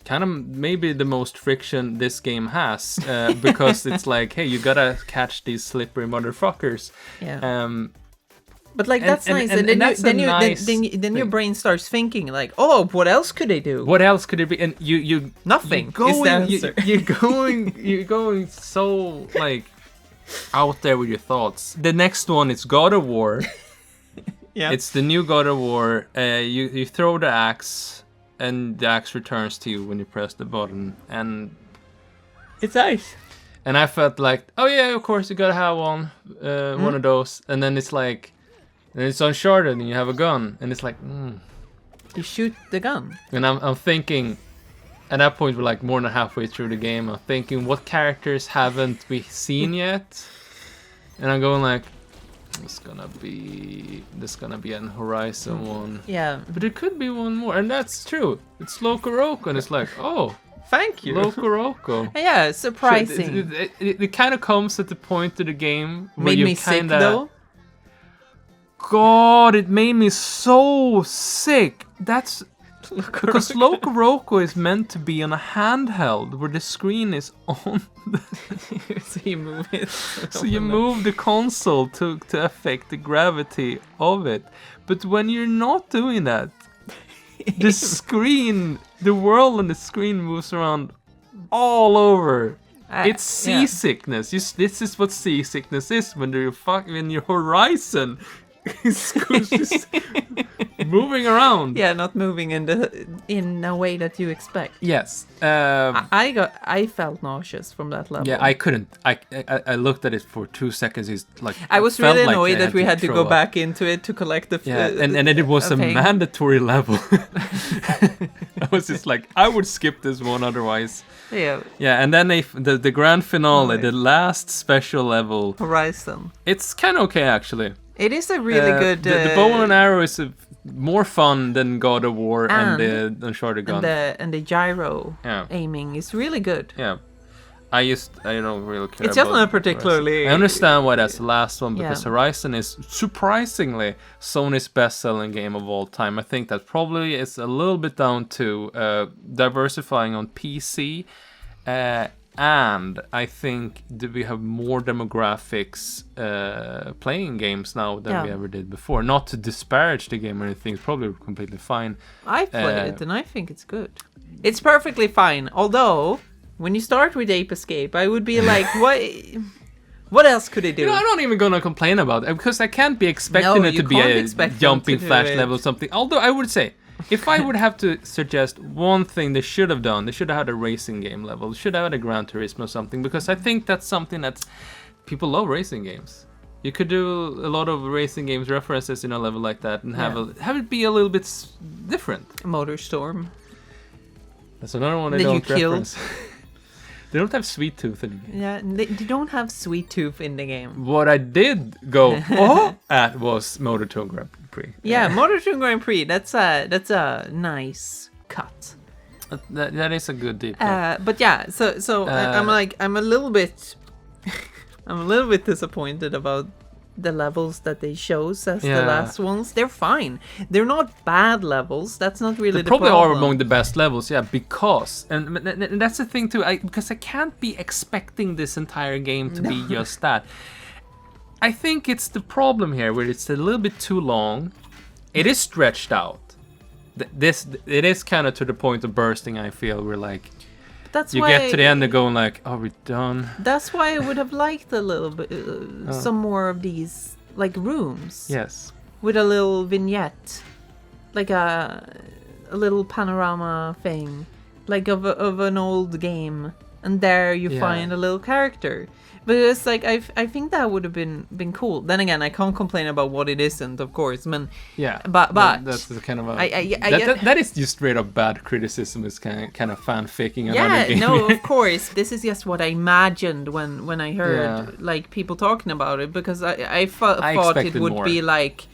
kind of maybe the most friction this game has, because it's like, hey, you gotta catch these slippery motherfuckers. But like that's nice, and then your brain starts thinking like, oh, what else could they do? What else could it be? And you nothing. You're going so like out there with your thoughts. The next one is God of War. Yeah, it's the new God of War. You throw the axe, and the axe returns to you when you press the button, and it's nice. And I felt like, oh yeah, of course you gotta have one of those, and then it's like. And it's Uncharted, and you have a gun, and it's like, you shoot the gun. And I'm thinking, at that point we're like more than halfway through the game. I'm thinking, what characters haven't we seen yet? And I'm going like, this gonna be an Horizon one. Yeah. But it could be one more, and that's true. It's Loco Roco, and it's like, oh, Thank you. Loco Roco. Yeah, surprising. It kind of comes at the point of the game where Made you me sick kinda, though. God, it made me so sick. That's because Loco Roco is meant to be on a handheld where the screen is on. So you move it. So you move the console to affect the gravity of it. But when you're not doing that, the screen, the world on the screen moves around all over. It's seasickness. This is what seasickness is when your horizon is just moving around. Yeah, not moving in a way that you expect. Yes. I felt nauseous from that level. Yeah, I couldn't. I looked at it for 2 seconds. It's like I was felt really like annoyed I that we had to throw go up. back into it to collect the. And then it was a thing. mandatory level. I was just like, I would skip this one otherwise. Yeah. Yeah, and then the grand finale, the last special level. Horizon. It's kind of okay actually. It is a really good. The bow and arrow is more fun than God of War and the Uncharted gun. And the gyro aiming is really good. Yeah. I don't really care. It's just not particularly. I understand why that's the last one because Horizon is surprisingly Sony's best-selling game of all time. I think that probably is a little bit down to diversifying on PC, and I think that we have more demographics playing games now than we ever did before. Not to disparage the game or anything; it's probably completely fine. I played it and I think it's good. It's perfectly fine, although. When you start with Ape Escape, I would be like, what else could it do? I'm not even gonna complain about it because I can't be expecting it to be a jumping flash level or something. Although I would say, if I would have to suggest one thing they should have done, they should have had a racing game level. They should have had a Gran Turismo or something because I think that's something that people love racing games. You could do a lot of racing games references in a level like that and have it be a little bit different. Motorstorm. That's another one they don't reference. They don't have Sweet Tooth in the game. Yeah, they don't have Sweet Tooth in the game. What I did go at was Motortone Grand Prix. Yeah, Motortone Grand Prix. That's a nice cut. That is a good deep cut. But yeah, so I'm a little bit disappointed about the levels that they chose as the last ones. They're fine. They're not bad levels. That's not really they the probably problem. are among the best levels, because and that's the thing too. Because I can't be expecting this entire game to be just that. I think it's the problem here where it's a little bit too long. It is stretched out. It is kind of to the point of bursting. I feel we're like. That's you why get to the end and going like, are we done? That's why I would have liked a little bit, some more of these like rooms. Yes. With a little vignette, like a little panorama thing, like of an old game, and there you find a little character. But it's like I think that would have been cool. Then again, I can't complain about what it isn't, of course. Man. Yeah. But that's the kind of that is just straight up bad criticism. Is kind of fanficking another game. Yeah, no, of course. This is just what I imagined when I heard like people talking about it, because I thought it would be like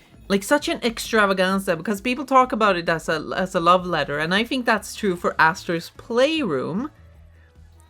such an extravaganza, because people talk about it as a love letter, and I think that's true for Astro's Playroom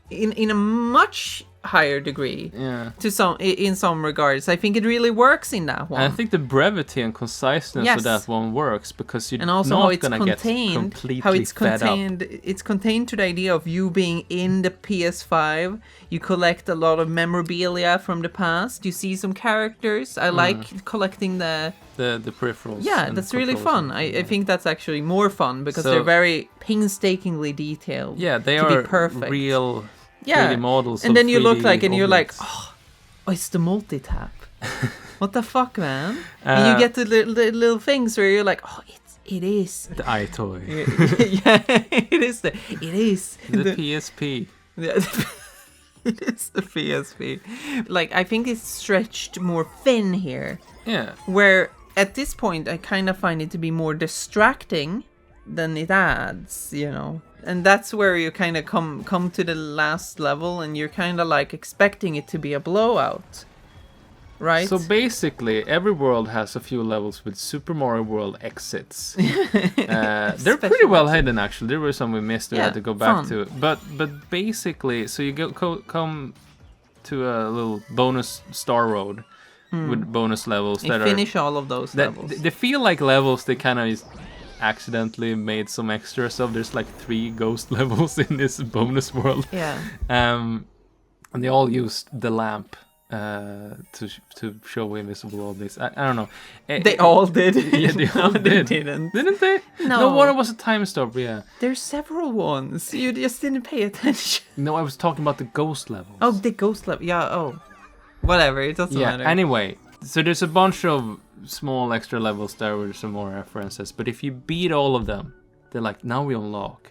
in a much higher degree in some regards. I think it really works in that one. And I think the brevity and conciseness of that one works, because you're not gonna get completely fed up. It's contained to the idea of you being in the PS5. You collect a lot of memorabilia from the past. You see some characters. I like collecting the peripherals. Yeah, that's really fun. I think that's actually more fun because they're very painstakingly detailed. Yeah, they to are be perfect. Real 3D models. And then you look like, and objects. you're like, oh, it's the multi-tap. What the fuck, man? And you get the little things where you're like, oh, it is the iToy. Yeah, it is the PSP. Yeah, it is the PSP. Like, I think it's stretched more thin here. Yeah. Where at this point, I kind of find it to be more distracting than it adds, you know. And that's where you kind of come to the last level, and you're kind of like expecting it to be a blowout. right? So basically, every world has a few levels with Super Mario World exits. They're pretty well hidden, actually. There were some we missed we had to go back fun. to. But basically, so you come to a little bonus star road with bonus levels You finish all of those levels. They feel like levels they kind of accidentally made some extras of. There's like 3 ghost levels in this bonus world. Yeah. And they all used the lamp to show invisible objects. I don't know. They all did. Yeah, they all No, did. They didn't. Didn't they? No. One was a time stop. Yeah. There's several ones. You just didn't pay attention. No, I was talking about the ghost levels. Oh, the ghost level. Yeah. Oh, whatever. It doesn't matter. Anyway, so there's a bunch of small extra levels there with some more references. But if you beat all of them, they're like, now we unlock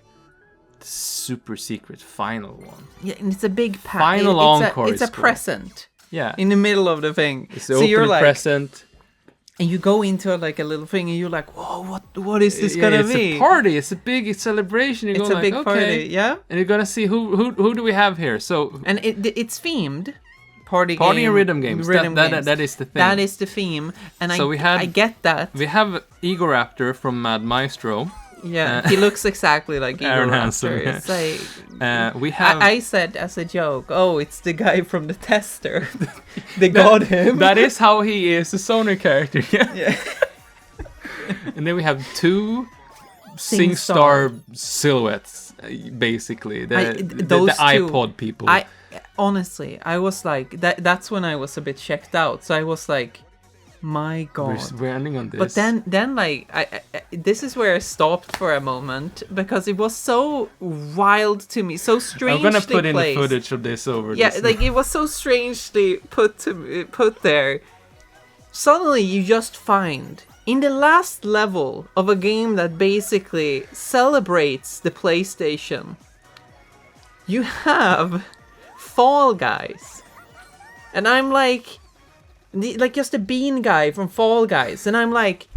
the super secret final one. Yeah, and it's a big Final encore. It's a present. Yeah. In the middle of the thing. It's the open present. And you go into like a little thing, and you're like, "Whoa, what is this gonna it's be?" It's a party. It's a big celebration. It's a big party, yeah. And you're gonna see who do we have here? So and it's themed party and game, rhythm games. That is the thing. That is the theme, and so I get that. We have Egoraptor from Mad Maestro. Yeah, he looks exactly like Aaron Egoraptor. Hansen, yeah. It's like we have. I said as a joke, "Oh, it's the guy from the tester." They got him. That is how he is, a Sony character. Yeah. Yeah. And then we have 2 SingStar silhouettes, basically. Those the iPod people. Honestly, I was like, that's when I was a bit checked out. So I was like, my God. We're ending on this. But then like, I this is where I stopped for a moment because it was so wild to me, so strangely I'm gonna put in placed. the footage of this over. Yeah, this. like it was so strangely put there. Suddenly, you just find in the last level of a game that basically celebrates the PlayStation, you have Fall Guys, and I'm like just a bean guy from Fall Guys, and I'm like,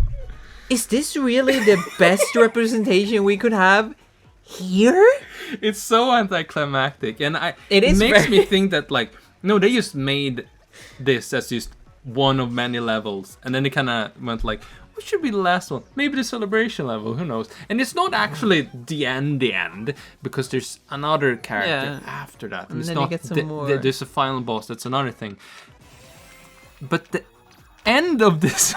is this really the best representation we could have here? It's so anticlimactic, and It is makes very- me think that like no, they just made this as just one of many levels, and then they kind of went like, what should be the last one? Maybe the celebration level, who knows? And it's not actually the end, because there's another character after that, And it's then not you get some more. there's a final boss. That's another thing. But the end of this.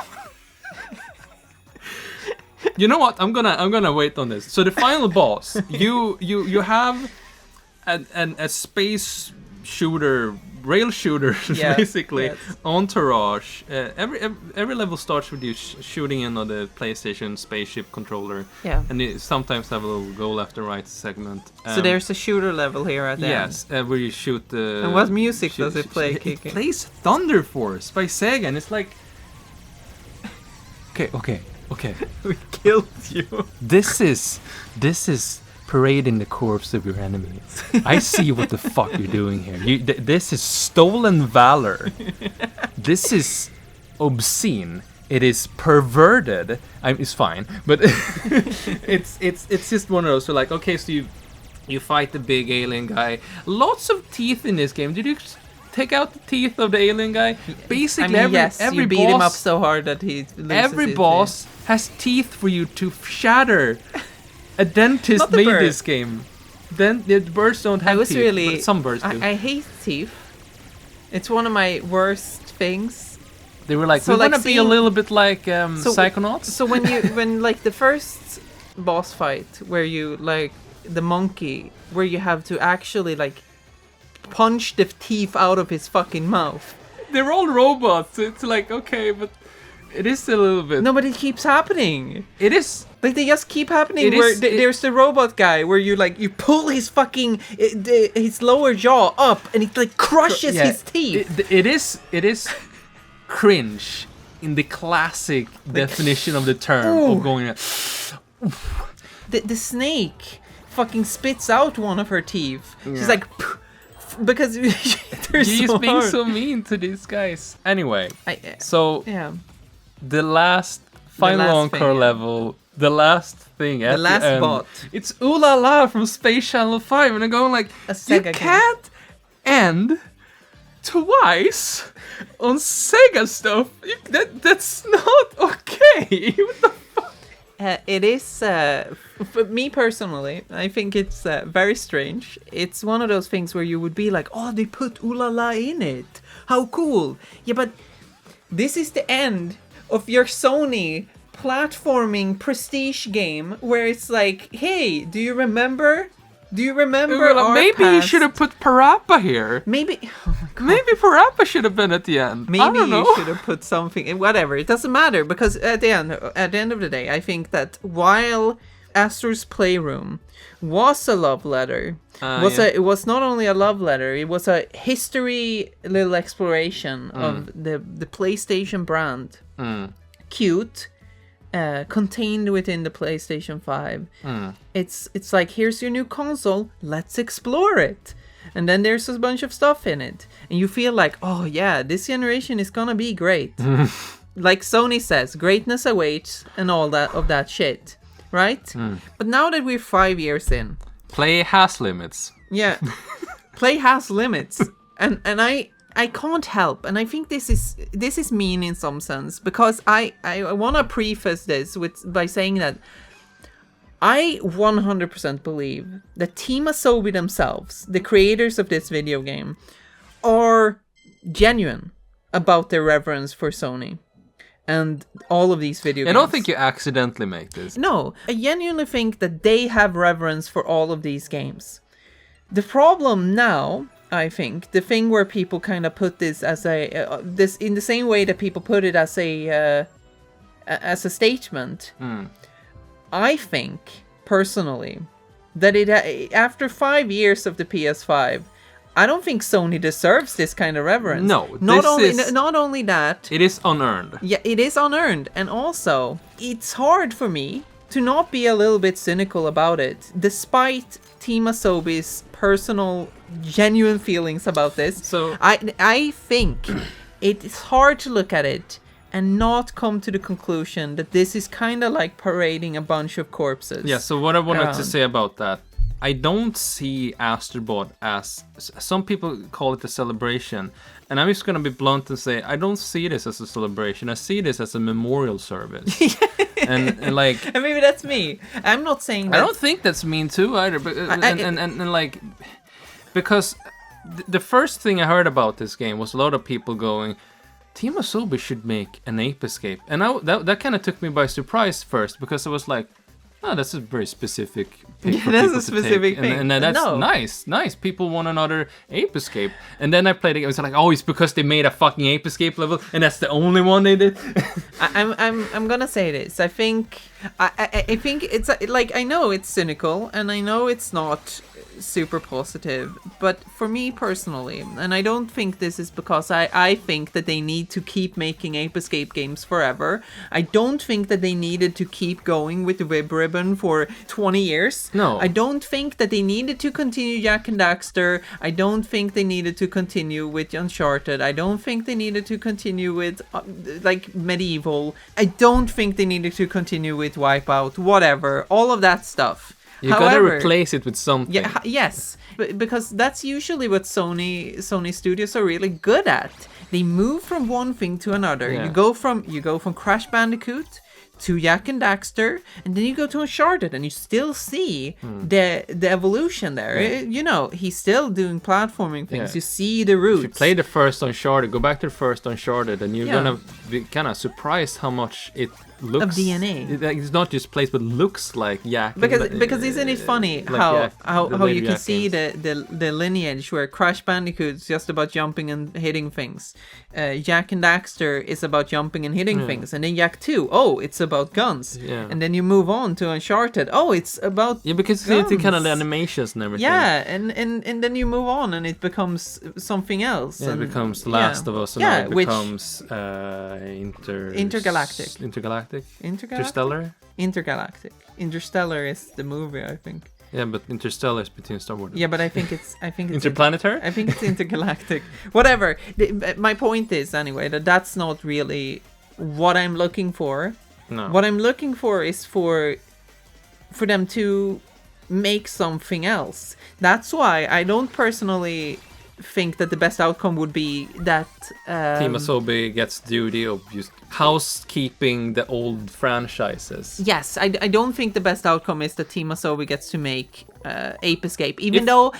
You know what? I'm gonna wait on this. So the final boss, you have a space shooter, rail shooter, Yeah, basically, yes. entourage. Every level starts with you shooting in on the PlayStation spaceship controller. Yeah. And you sometimes have a little go left and right segment. So there's a shooter level here at the end. Yes, where you shoot the. And what music does it play, It Kiki? plays Thunder Force by Sega, and it's like. Okay. We killed you. This is parading the corpse of your enemies. I see what the fuck you're doing here. This is stolen valor. This is obscene. It is perverted. It's fine, but it's just one of those. So like, okay, so you fight the big alien guy. Lots of teeth in this game. Did you take out the teeth of the alien guy? Basically, every you beat boss, him up so hard that he loses every his boss has teeth for you to shatter. A dentist Not the made bird. this game. Then the birds don't have I was teeth, really. but some birds do. I hate teeth. It's one of my worst things. They were like, So, we like, want to be a seeing- little bit like Psychonauts. So when like the first boss fight where you like the monkey, where you have to actually like punch the teeth out of his fucking mouth. They're all robots. It's like, okay, but it is a little bit. No, but it keeps happening. It is. Like they just keep happening. It Where is- there's the robot guy where you pull his fucking his lower jaw up and it like crushes his teeth. It is cringe in the classic definition of the term of going. The snake fucking spits out one of her teeth. She's Yeah. like, because they're He's so being hard. so mean to these guys. Anyway, I, so yeah, the last final last encore thing, yeah. level, the last thing at The last end, bot. it's Ooh La La from Space Channel 5, and I'm going like, A you Sega game. can't end twice on Sega stuff. That's not okay. What the It is, for me personally, I think it's very strange. It's one of those things where you would be like, oh, they put ooh la la in it. How cool. Yeah, but this is the end of your Sony platforming prestige game where it's like, hey, do you remember? Our maybe you past? should have put Parappa here. Maybe, oh my God. Maybe Parappa should have been at the end. I Maybe don't know. you should have put something. Whatever, it doesn't matter because at the end of the day, I think that while Astro's Playroom was a love letter, it was not only a love letter. It was a history little exploration of the PlayStation brand. Cute. Contained within the PlayStation 5. It's like, here's your new console, let's explore it. And then there's a bunch of stuff in it. And you feel like, oh yeah, this generation is gonna be great. Like Sony says, greatness awaits and all that shit. Right? But now that we're 5 years in. Play has limits. Yeah. Play has limits. And I can't help, and I think this is mean in some sense, because I want to preface this by saying that I 100% believe that Team Asobi themselves, the creators of this video game, are genuine about their reverence for Sony and all of these video games. I don't think you accidentally make this. No, I genuinely think that they have reverence for all of these games. The problem now, I think, the thing where people kind of put this as this in the same way that people put it as a statement. I think personally that after 5 years of the PS5, I don't think Sony deserves this kind of reverence. No, not only that, it is unearned. Yeah, it is unearned, and also it's hard for me to not be a little bit cynical about it, despite Team Asobi's personal, genuine feelings about this. So I think it's hard to look at it and not come to the conclusion that this is kind of like parading a bunch of corpses. Yeah, so what I wanted to say about that, I don't see Astro Bot as, some people call it a celebration, and I'm just going to be blunt and say, I don't see this as a celebration, I see this as a memorial service. and like... And maybe that's me. I'm not saying that... I don't think that's mean too either, but, and like... Because the first thing I heard about this game was a lot of people going, Team Asobi should make an Ape Escape. And that kind of took me by surprise first, because I was like, oh, that's a very specific pick for that's people a specific to take. thing. And that's nice. People want another Ape Escape. And then I played it, I was like, oh, it's because they made a fucking Ape Escape level, and that's the only one they did. I'm gonna say this. I think it's like, I know it's cynical, and I know it's not super positive, but for me personally, and I don't think this is because I think that they need to keep making Ape Escape games forever. I don't think that they needed to keep going with the Web Ribbon for 20 years. No. I don't think that they needed to continue Jak and Daxter. I don't think they needed to continue with Uncharted. I don't think they needed to continue with like Medieval. I don't think they needed to continue with Wipeout, whatever, all of that stuff. You gotta replace it with something. Yeah, yes, because that's usually what Sony Studios are really good at. They move from one thing to another. Yeah. You go from Crash Bandicoot to Jak and Daxter, and then you go to Uncharted, and you still see the evolution there. Yeah. You know, he's still doing platforming things. Yeah. You see the roots. If you play the first Uncharted, go back to the first Uncharted, and you're gonna be kind of surprised how much it looks of DNA. It's not just plays, but looks like Jak. Because isn't it funny like how you can Jak see games. the lineage where Crash Bandicoot's just about jumping and hitting things, Jak and Daxter is about jumping and hitting things, and then Jak 2, oh, it's about guns, and then you move on to Uncharted, oh, it's about because guns. it's kind of the animations and everything. Yeah, and then you move on and it becomes something else. Yeah, and it becomes The Last of Us, and now it becomes Intergalactic. Interstellar is the movie, I think. Yeah, but Interstellar is between Star Wars. Yeah, but I think it's Interplanetary? I think it's intergalactic. Whatever. My point is anyway that's not really what I'm looking for. No. What I'm looking for is for them to make something else. That's why I don't personally think that the best outcome would be that Team Asobi gets duty of just housekeeping the old franchises. Yes, I don't think the best outcome is that Team Asobi gets to make Ape Escape, even though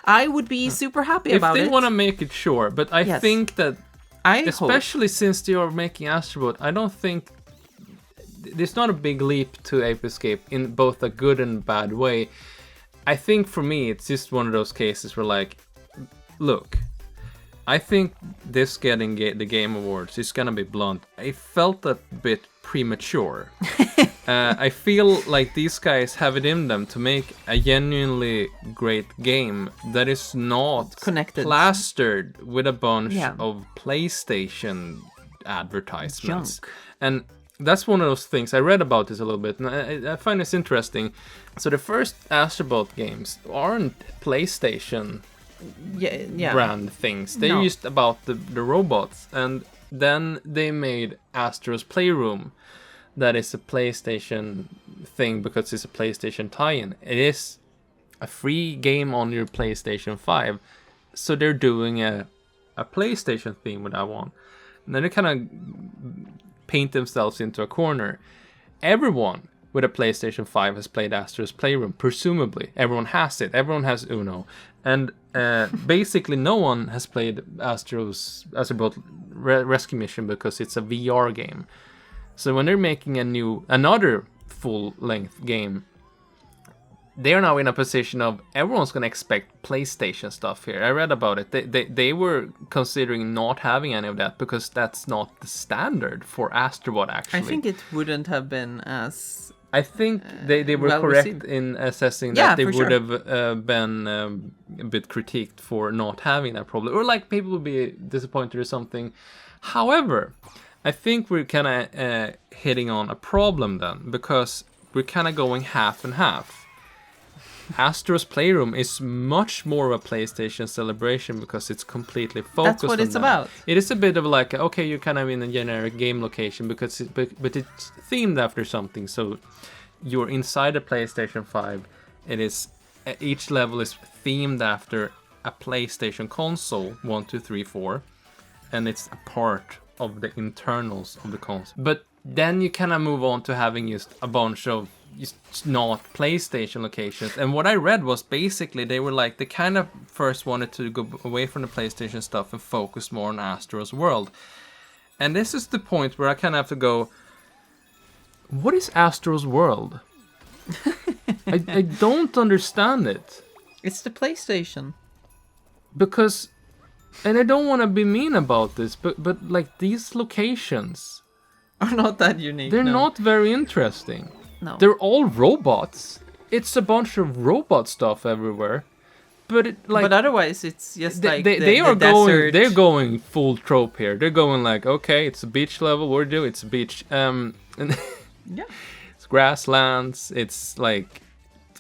I would be super happy about it. If they want to make it, sure, but I think that, especially since they are making Astro Bot, I don't think there's not a big leap to Ape Escape in both a good and bad way. I think for me, it's just one of those cases where, like, look, I think this getting the Game Awards is gonna be blunt. I felt a bit premature. I feel like these guys have it in them to make a genuinely great game that is not connected, plastered with a bunch of PlayStation advertisements. Junk. And that's one of those things. I read about this a little bit, and I find this interesting. So the first Astro Bot games aren't PlayStation brand things. They're just about the robots. And then they made Astro's Playroom. That is a PlayStation thing because it's a PlayStation tie-in. It is a free game on your PlayStation 5. So they're doing a PlayStation theme with that one. And then they kind of paint themselves into a corner. Everyone with a PlayStation 5 has played Astro's Playroom, presumably. Everyone has it. Everyone has Uno. And basically no one has played Astro Bot Rescue Mission because it's a VR game. So when they're making another full-length game, they are now in a position of everyone's going to expect PlayStation stuff here. I read about it. They were considering not having any of that because that's not the standard for Astro Bot, actually. I think it wouldn't have been as... I think they were correct in assessing that they would have been a bit critiqued for not having that problem. Or like people would be disappointed or something. However, I think we're kind of hitting on a problem then, because we're kind of going half and half. Astro's Playroom is much more of a PlayStation celebration because it's completely focused on that. That's what it's about. It is a bit of like, okay, you're kind of in a generic game location because but it's themed after something. So you're inside a PlayStation 5. It is each level is themed after a PlayStation console, 1, 2, 3, 4, and it's a part of the internals of the console. But then you kind of move on to having just a bunch of just not PlayStation locations. And what I read was basically they were like, they kind of first wanted to go away from the PlayStation stuff and focus more on Astro's World. And this is the point where I kind of have to go, what is Astro's World? I don't understand it. It's the PlayStation. Because, and I don't want to be mean about this, but like these locations are not that unique. They're not very interesting. No. They're all robots. It's a bunch of robot stuff everywhere. But otherwise it's just like they're going full trope here. They're going like, okay, it's a beach level, what do? It's a beach. And yeah. It's grasslands, it's like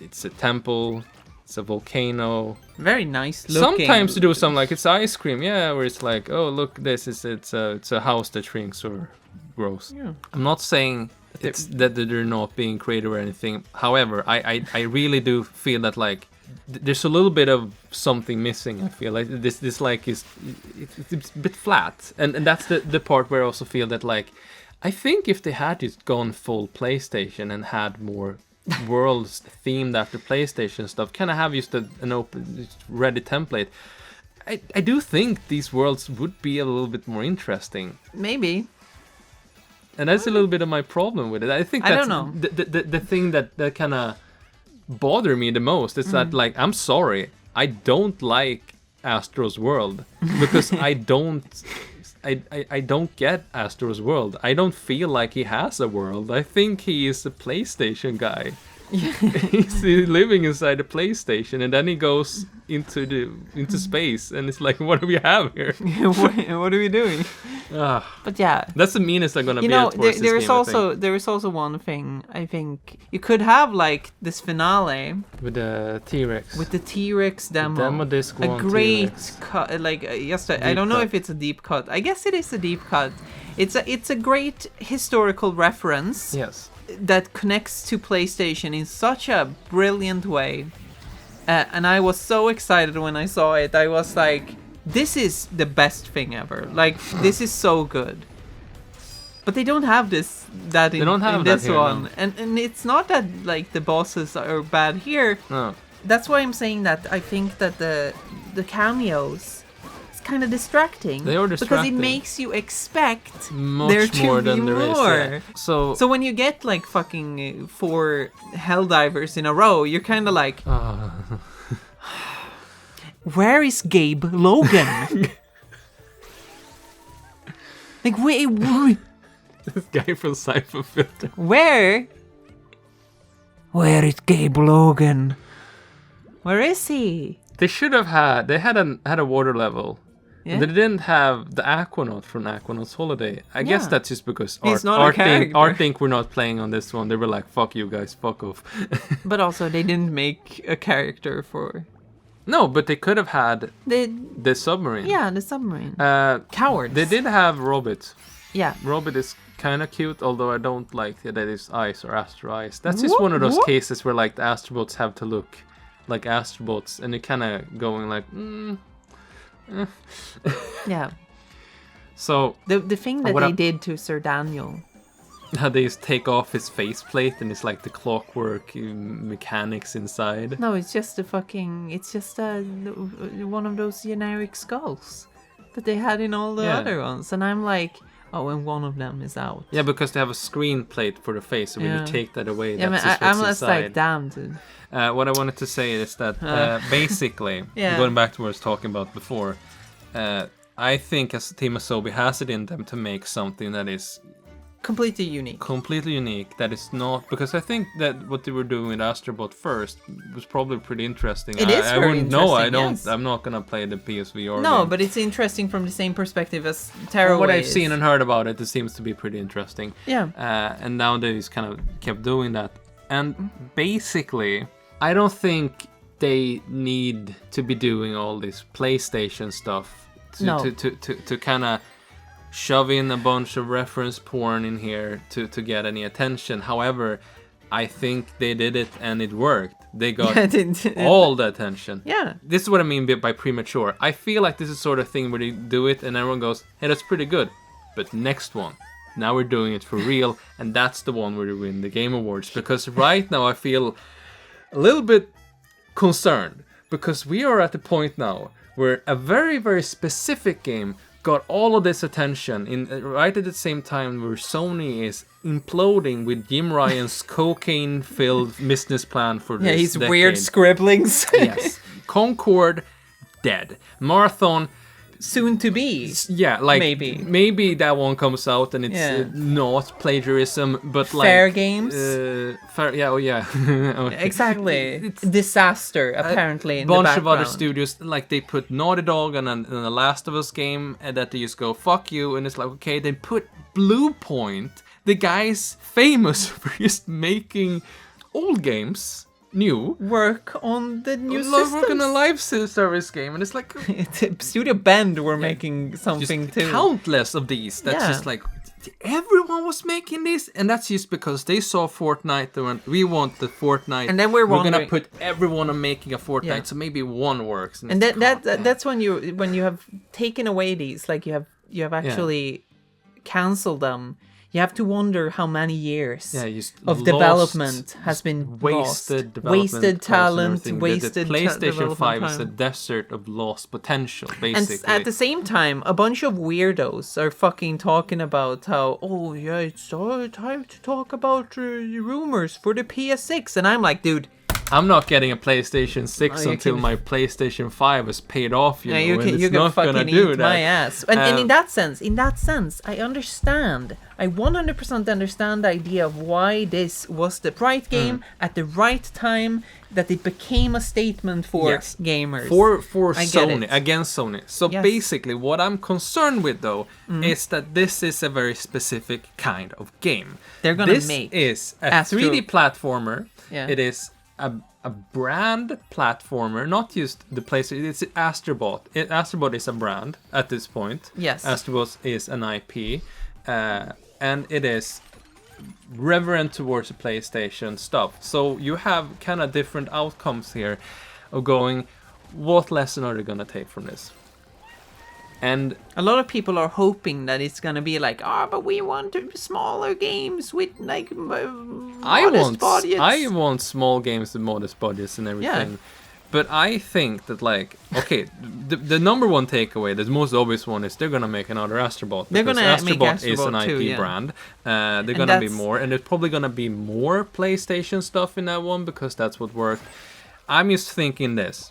it's a temple, it's a volcano. Very nice looking. Sometimes you do something like it's ice cream, where it's like, oh look, it's a house that shrinks or grows. Yeah. I'm not saying that they're not being creative or anything. However, I really do feel that like there's a little bit of something missing. I feel like this like it's a bit flat, and that's the part where I also feel that like I think if they had just gone full PlayStation and had more worlds themed after PlayStation stuff, kind of have just an open ready template, I do think these worlds would be a little bit more interesting. Maybe. And that's a little bit of my problem with it. I think that's I don't know. The thing that kind of bother me the most is that, like, I'm sorry, I don't like Astro's World because I don't get Astro's World. I don't feel like he has a world. I think he is a PlayStation guy. He's living inside a PlayStation, and then he goes into space, and it's like, what do we have here? what are we doing? But yeah, that's the meanest I'm gonna be. There is also one thing. I think you could have like this finale with the T-Rex. With the T-Rex demo. The demo disc. A great cut, like I don't know if it's a deep cut. I guess it is a deep cut. It's a great historical reference. Yes. That connects to PlayStation in such a brilliant way. and I was so excited when I saw it. I was like, this is the best thing ever. Like, this is so good. But they don't have that in this here, one. no. And it's not that like the bosses are bad here. No. That's why I'm saying that I think that the cameos is kind of distracting. They are because distracting. it makes you expect Much there to more be than there is. more. Yeah. So So when you get like fucking 4 Helldivers in a row, you're kind of like, where is Gabe Logan? Like, wait, this guy from Cypher Filter. where? Where is Gabe Logan? Where is he? They should have had. They had a water level. Yeah. They didn't have the Aquanaut from Aquanaut's Holiday. I guess Yeah. that's just because He's not a character. Art think we're not playing on this one. They were like, "Fuck you guys, fuck off." But also, they didn't make a character for No, but they could have had the submarine. the submarine. Uh, Cowards. they did have Robit. Yeah. Robit is kind of cute, although I don't like that it's ice or Astro Ice. That's just one of those What? cases where like the Astrobots have to look like Astrobots, and you're kind of going like, Yeah. So The thing that What they up? did to Sir Daniel. how they just take off his faceplate and it's like the clockwork mechanics inside. No, it's just it's just one of those generic skulls that they had in all the Yeah. other ones. And I'm like, oh, and one of them is out. Yeah, because they have a screen plate for the face, so when Yeah. you take that away, Yeah, that's man, just I'm what's just inside. like, damn, dude. What I wanted to say is that basically, Yeah. going back to what I was talking about before, I think as Team Asobi has it in them to make something that is Completely unique. completely unique, that is not, because I think that what they were doing with Astro Bot first was probably pretty interesting. It is I very wouldn't know. I interesting, don't. yes. I'm not gonna play the PSVR. No, game. but it's interesting from the same perspective as From Tearaway what I've is. seen and heard about it, it seems to be pretty interesting. Yeah. And now they just kind of kept doing that. And basically, I don't think they need to be doing all this PlayStation stuff to No. to kind of shove in a bunch of reference porn in here to get any attention. However, I think they did it and it worked. They got all the attention. Yeah. This is what I mean by premature. I feel like this is sort of thing where they do it and everyone goes, hey, that's pretty good. But next one, now we're doing it for real, and that's the one where we win the Game Awards. Because right now I feel a little bit concerned, because we are at the point now where a very, very specific game got all of this attention in right at the same time where Sony is imploding with Jim Ryan's cocaine-filled business plan for this His decade. weird scribblings. Yes. Concord, dead. Marathon, Soon to be. yeah, like Maybe. that one comes out and it's Yeah. not plagiarism, but like Fair games. fair, yeah, oh yeah, okay. Exactly. Disaster, apparently, in the bunch background. of other studios, like they put Naughty Dog on a Last of Us game, and that they just go fuck you, and it's like, okay, then put Blue Point, the guys famous for just making old games new, Work on the new work on a systems. live service game, and it's like Studio Bend were making just something too. countless of these. That's Yeah. just like everyone was making this, and that's just because they saw Fortnite. They went, we want the Fortnite, And then we're gonna wondering- put everyone on making a Fortnite, Yeah. so maybe one works. And it's that God, that's when you have taken away these, like you have actually canceled them. You have to wonder how many years yeah, just of lost, development has been wasted lost. development Wasted costs and talent, everything. wasted the PlayStation development 5 is a time. desert of lost potential, And basically. at the same time, a bunch of weirdos are fucking talking about how, oh yeah, it's time to talk about rumors for the PS6, and I'm like, dude, I'm not getting a PlayStation 6 Oh, you until can- my PlayStation 5 is paid off, you yeah, know, you and can it's you can not gonna fucking do eat that. my ass. And in that sense, I understand. I 100% understand the idea of why this was the right game at the right time, that it became a statement for Yes. gamers. For I get Sony, it. against Sony. So Yes. basically, what I'm concerned with, though, is that this is a very specific kind of game. They're gonna this make is a Astro- 3D platformer. Yeah. It is a brand platformer, not just the PlayStation. It's Astro Bot. Astro Bot is a brand at this point. Yes. Astro Bot is an IP, and it is reverent towards the PlayStation stuff. So you have kind of different outcomes here. of going, what lesson are they gonna take from this? And a lot of people are hoping that it's gonna be like, but we want smaller games with like modest budgets. I want small games with modest budgets and everything. Yeah. But I think that, like, okay, the number one takeaway, the most obvious one, is they're gonna make another Astro Bot. They're gonna Astro make Bot Astro is Bot an IP too, yeah. brand. They're gonna be more, and there's probably gonna be more PlayStation stuff in that one because that's what worked. I'm just thinking this: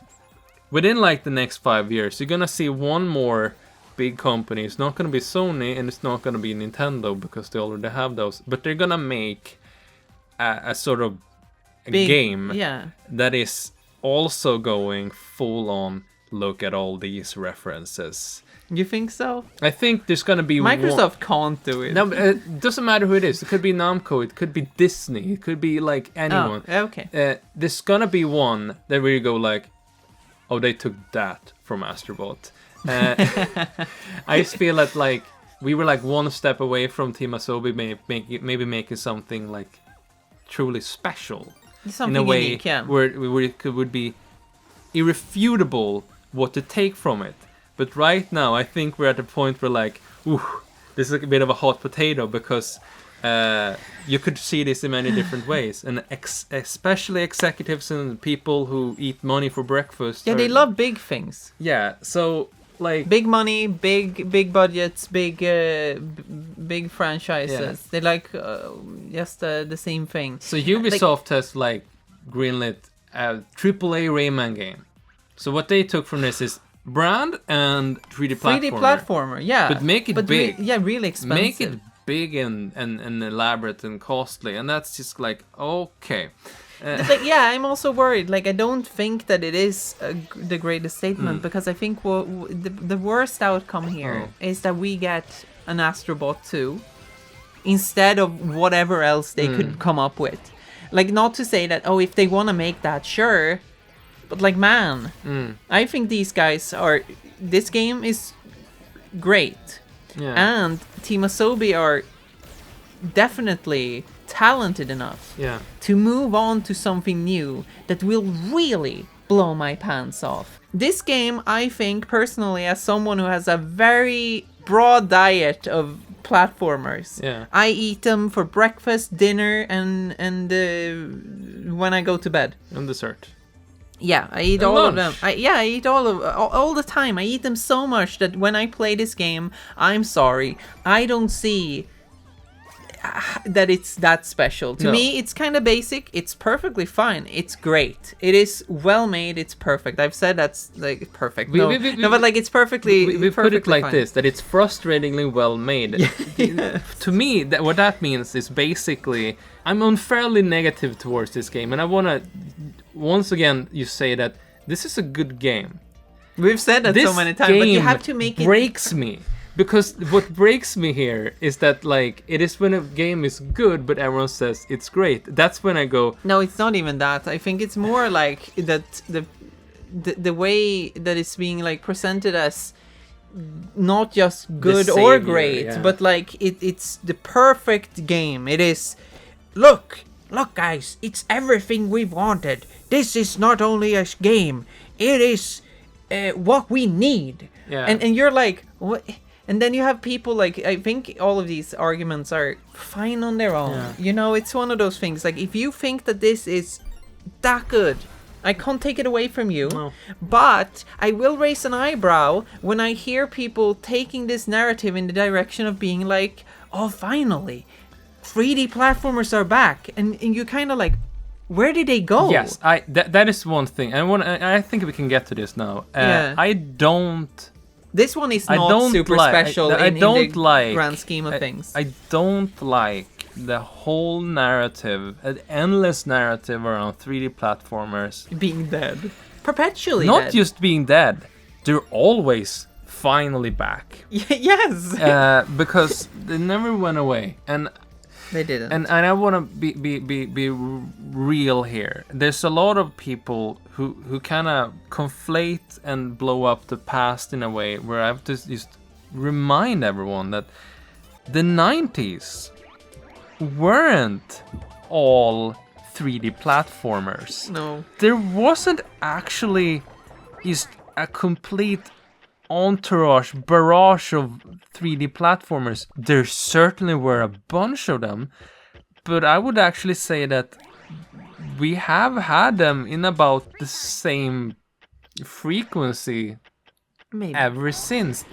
within like the next 5 years, you're gonna see one more big company. It's not gonna be Sony, and it's not gonna be Nintendo because they already have those. But they're gonna make a sort of game that is also going full on, look at all these references. You think so? I think there's gonna be Microsoft can't do it. No, it doesn't matter who it is. It could be Namco, it could be Disney, it could be like anyone. Oh, okay. There's gonna be one that where you go like, oh, they took that from Astro Bot. I just feel that like we were like one step away from Team Asobi maybe making something like truly special. Something in a way unique, yeah. where it would be irrefutable what to take from it. But right now, I think we're at the point where like, ooh, this is a bit of a hot potato because you could see this in many different ways, and especially executives and people who eat money for breakfast. Yeah, they love big things. Yeah, so like big money, big budgets, big franchises. Yeah. They like just the same thing. So Ubisoft has like greenlit a AAA Rayman game. So what they took from this is brand and 3D platformer. 3D platformer, yeah. But make it big. Really expensive. Make it big and elaborate and costly, and that's just like, okay. Like, yeah, I'm also worried. Like, I don't think that it is the greatest statement because I think the worst outcome here is that we get an Astro Bot 2 instead of whatever else they could come up with. Like, not to say that, if they want to make that, sure. But, like, man, I think these guys are... This game is great. Yeah. And Team Asobi are definitely talented enough to move on to something new that will really blow my pants off. This game, I think, personally, as someone who has a very broad diet of platformers, I eat them for breakfast, dinner, and when I go to bed. And dessert. Yeah, I eat all of them. I eat all the time. I eat them so much that when I play this game, I'm sorry, I don't see that it's that special. To me, it's kind of basic. It's perfectly fine. It's great. It is well made. It's perfect. I've said that's like perfect. But like it's perfectly. We put it like fine. this: that it's frustratingly well made. To me, what that means is basically I'm unfairly negative towards this game, and I want to once again you say that this is a good game. We've said that so many times, but you have to make it. Breaks me. Because what breaks me here is that like it is when a game is good but everyone says it's great. That's when I go, no, it's not even that. I think it's more like that the way that it's being like presented as not just good or great, but like it's the perfect game. It is look guys, it's everything we've wanted. This is not only a game, it is what we need. Yeah. And you're like, what? And then you have people like, I think all of these arguments are fine on their own. Yeah. You know, it's one of those things. Like, if you think that this is that good, I can't take it away from you. No. But I will raise an eyebrow when I hear people taking this narrative in the direction of being like, oh, finally, 3D platformers are back. And you kind of like, where did they go? Yes, that is one thing. I think we can get to this now. I don't... This one is not super special in the grand scheme of things. I don't like the whole narrative, an endless narrative around 3D platformers. Being dead. Perpetually Not dead. just being dead. They're always finally back. Yes. Because they never went away. And they didn't. And I want to be real here. There's a lot of people who kind of conflate and blow up the past in a way where I have to just remind everyone that the 90s weren't all 3D platformers. No. There wasn't actually just a complete entourage, barrage of 3D platformers. There certainly were a bunch of them, but I would actually say that we have had them in about the same frequency Maybe. ever since.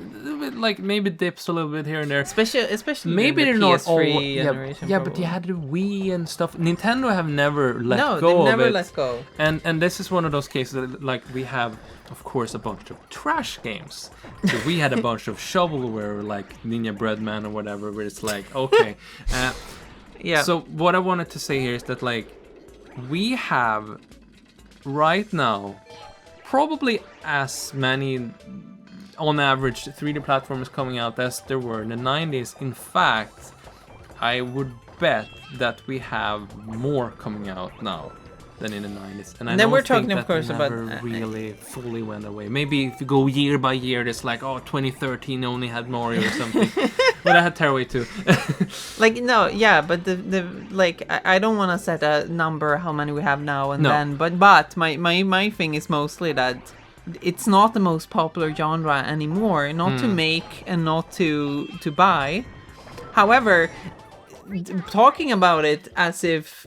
Like maybe dips a little bit here and there. Especially Maybe the they're not all. PS3 Yeah, generation. yeah, but you had the Wii and stuff. Nintendo have never let no, go they of never it. let go. And this is one of those cases that, like, we have, of course, a bunch of trash games. So we had a bunch of shovelware, like Ninja Breadman or whatever, where it's like, okay. Yeah. So what I wanted to say here is that, like, we have right now probably as many, on average, 3D platformers coming out as there were in the 90s. In fact, I would bet that we have more coming out now than in the 90s. And I then don't we're think talking, that of course, never about really fully went away. Maybe if you go year by year, it's like, oh, 2013 only had Mario or something. But I had Tearaway too. Like, no, yeah, but the like, I don't want to set a number how many we have now and No. then, but my thing is mostly that it's not the most popular genre anymore, not to make and not to buy. However, talking about it as if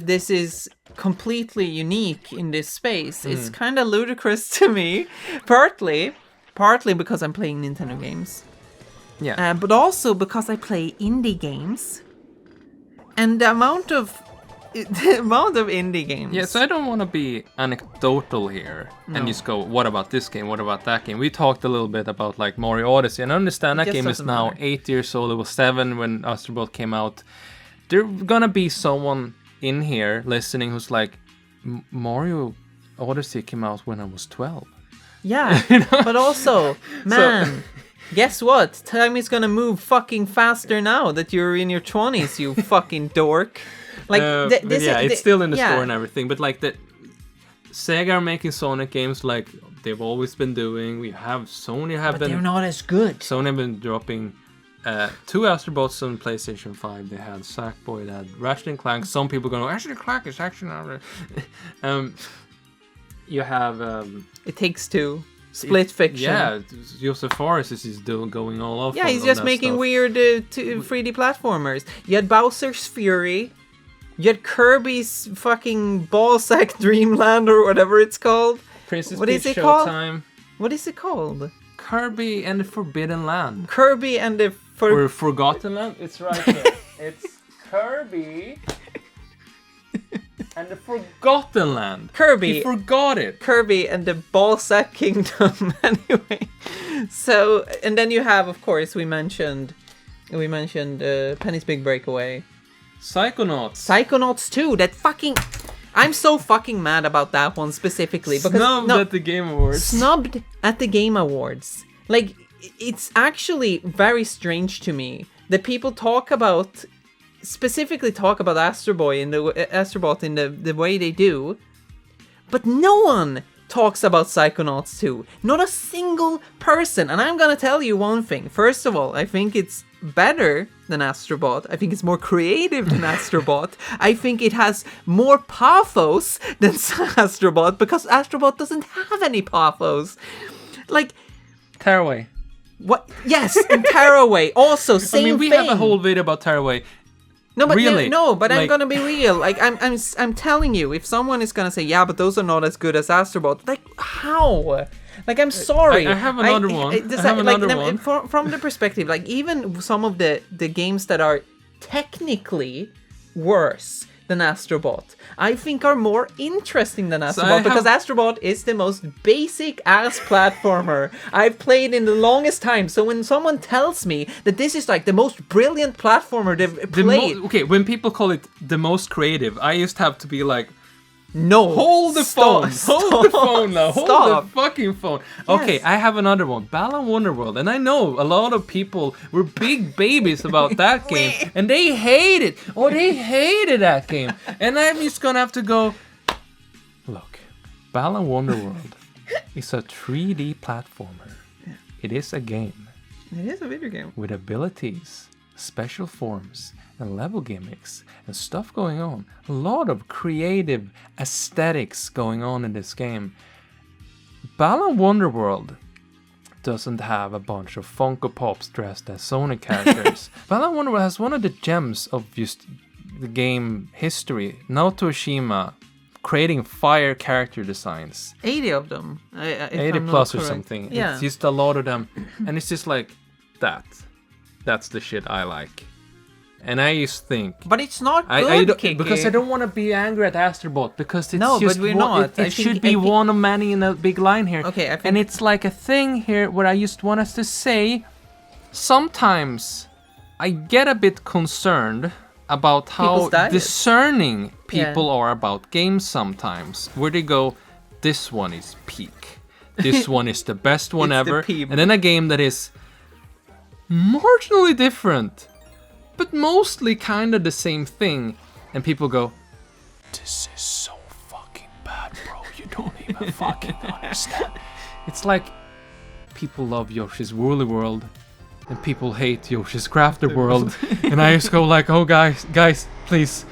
this is completely unique in this space, it's kind of ludicrous to me. Partly because I'm playing Nintendo games. Yeah. But also because I play indie games, and the amount of indie games. Yeah, so I don't want to be anecdotal here and just go, what about this game? What about that game? We talked a little bit about like Mario Odyssey, and I understand that It just game is doesn't now matter. 8 years old. It was 7 when Astro Bot came out. There's gonna be someone in here listening who's like, Mario Odyssey came out when I was 12. Yeah, but also, man, guess what? Time is gonna move fucking faster now that you're in your 20s, you fucking dork. Like, But yeah, it's still in the yeah. store and everything. But like the Sega are making Sonic games like they've always been doing. Sony have But been. they're not as good. Sony have been dropping 2 Astro Bots on PlayStation 5. They had Sackboy, they had Ratchet and Clank. Some people go, Ratchet and Clank is actually not. You have. It Takes Two. Split Fiction. Yeah, Joseph Forrest is just going all off. Yeah, on- he's on just that making stuff. weird 3D platformers. You had Bowser's Fury. You had Kirby's fucking Ballsack Dreamland or whatever it's called. Princess What Peach is it called? Showtime. What is it called? Kirby and the Forbidden Land. Kirby and the Or Forgotten Land? It's right here. It's Kirby and the Forgotten Land. Kirby. He forgot it. Kirby and the Ballsack Kingdom. Anyway, so and then you have, of course, we mentioned Penny's Big Breakaway, Psychonauts. Psychonauts 2. That fucking, I'm so fucking mad about that one specifically because Snubbed no, at the Game Awards. snubbed at the Game Awards. Like, it's actually very strange to me that people specifically talk about Astro Bot in the way they do, but no one talks about Psychonauts 2. Not a single person. And I'm gonna tell you one thing. First of all, I think it's better than Astro Bot. I think it's more creative than Astro Bot. I think it has more pathos than Astro Bot because Astro Bot doesn't have any pathos. Like, Tearaway. what? Yes, and Tearaway also same I mean, we thing. have a whole video about Tearaway. No, but Really? no, but I'm Like- gonna be real. Like, I'm telling you, if someone is gonna say, yeah, but those are not as good as Astro Bot, like, how? Like, I'm sorry. I have another one. Does I have like, another one. From the perspective, like, even some of the games that are technically worse than Astro Bot, I think are more interesting than Astro Bot because Astro Bot is the most basic ass platformer I've played in the longest time. So when someone tells me that this is like the most brilliant platformer they've played, Okay, when people call it the most creative, I just have to be like, no, hold the phone, hold the phone now, hold Stop. the fucking phone. Okay, Yes. I have another one, Balan Wonderworld, and I know a lot of people were big babies about that game, and they hate it. Oh, they hated that game, and I'm just gonna have to go. Look, Balan Wonderworld is a 3D platformer. It is a game it is a video game. with abilities, special forms, and level gimmicks and stuff going on. A lot of creative aesthetics going on in this game. Balan Wonderworld doesn't have a bunch of Funko Pops dressed as Sonic characters. Balan Wonderworld has one of the gems of just the game history. Naoto Oshima creating fire character designs. 80 of them. 80 plus or something. Yeah. It's just a lot of them. And it's just like that. That's the shit I like. And I just think... But it's not good, Kiki. Because I don't want to be angry at Astro Bot. Because it's no, just... but we're not. It should be one of many in a big line here. Okay, I think... And it's like a thing here where I just want us to say... Sometimes I get a bit concerned about how discerning people are about games sometimes. Where they go, this one is peak. This one is the best one ever. And then a game that is marginally different, but mostly kind of the same thing. And people go, this is so fucking bad, bro. You don't even fucking understand. It's like people love Yoshi's Woolly World and people hate Yoshi's Crafted World. And I just go like, oh guys, please,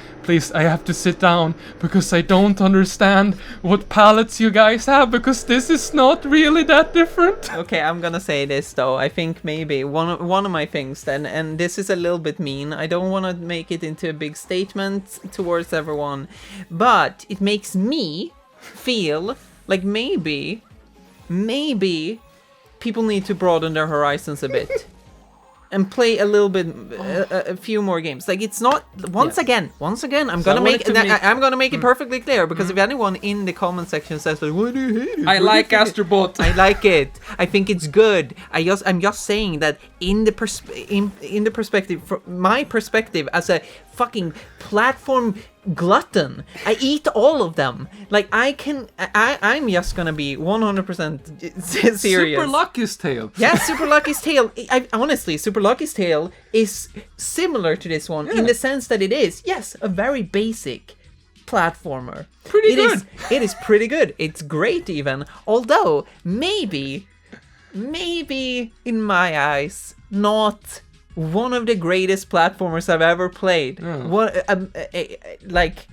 I have to sit down because I don't understand what palettes you guys have because this is not really that different. Okay, I'm gonna say this though. I think maybe one of my things then, and this is a little bit mean. I don't want to make it into a big statement towards everyone, but it makes me feel like maybe people need to broaden their horizons a bit. And play a little bit, a few more games. Like it's not. Once again, I'm gonna make it perfectly clear because if anyone in the comment section says like, "Why do you hate it?" I like Astro Bot. I like it. I think it's good. I'm just saying that in the perspective, from my perspective as a fucking platform glutton, I eat all of them. Like I'm just gonna be 100% serious. Super Lucky's Tale. Yeah, Super Lucky's Tale. Honestly, Super Lucky's Tale is similar to this one in the sense that it is, yes, a very basic platformer. It is pretty good. It's great even. Although maybe in my eyes, not one of the greatest platformers I've ever played. Like,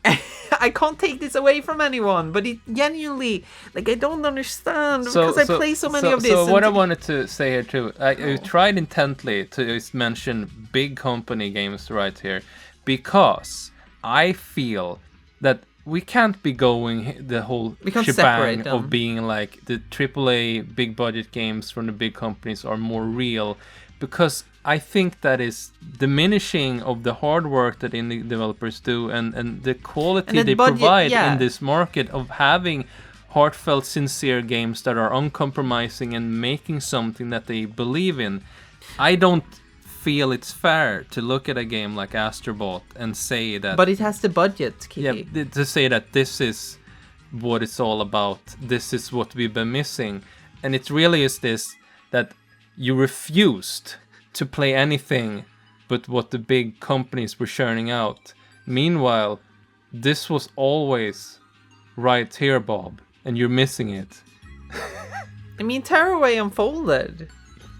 I can't take this away from anyone, but it genuinely, like, I don't understand because I play so many of these. So what I wanted to say here too, I tried intently to just mention big company games right here, because I feel that we can't be going the whole shebang of being like the AAA big budget games from the big companies are more real. Because I think that is diminishing of the hard work that indie developers do and the quality they provide in this market of having heartfelt, sincere games that are uncompromising and making something that they believe in. I don't feel it's fair to look at a game like Astro Bot and say that... But it has the budget, Kiki. Yeah, to say that this is what it's all about. This is what we've been missing. And it really is this, that... You refused to play anything but what the big companies were churning out. Meanwhile, this was always right here, Bob, and you're missing it. I mean, Tearaway Unfolded.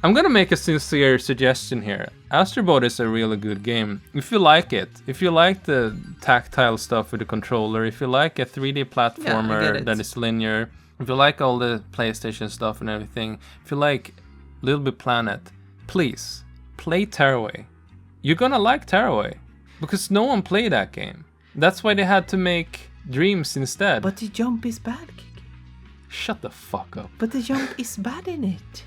I'm gonna make a sincere suggestion here. Astro Bot is a really good game. If you like it, if you like the tactile stuff with the controller, if you like a 3D platformer that is linear, if you like all the PlayStation stuff and everything, if you like Little Big Planet, please play Tearaway. You're gonna like Tearaway because no one played that game. That's why they had to make Dreams instead. But the jump is bad, Kiki. Shut the fuck up. But the jump is bad in it.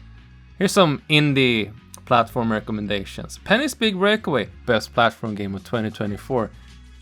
Here's some indie platform recommendations. Penny's Big Breakaway, best platform game of 2024.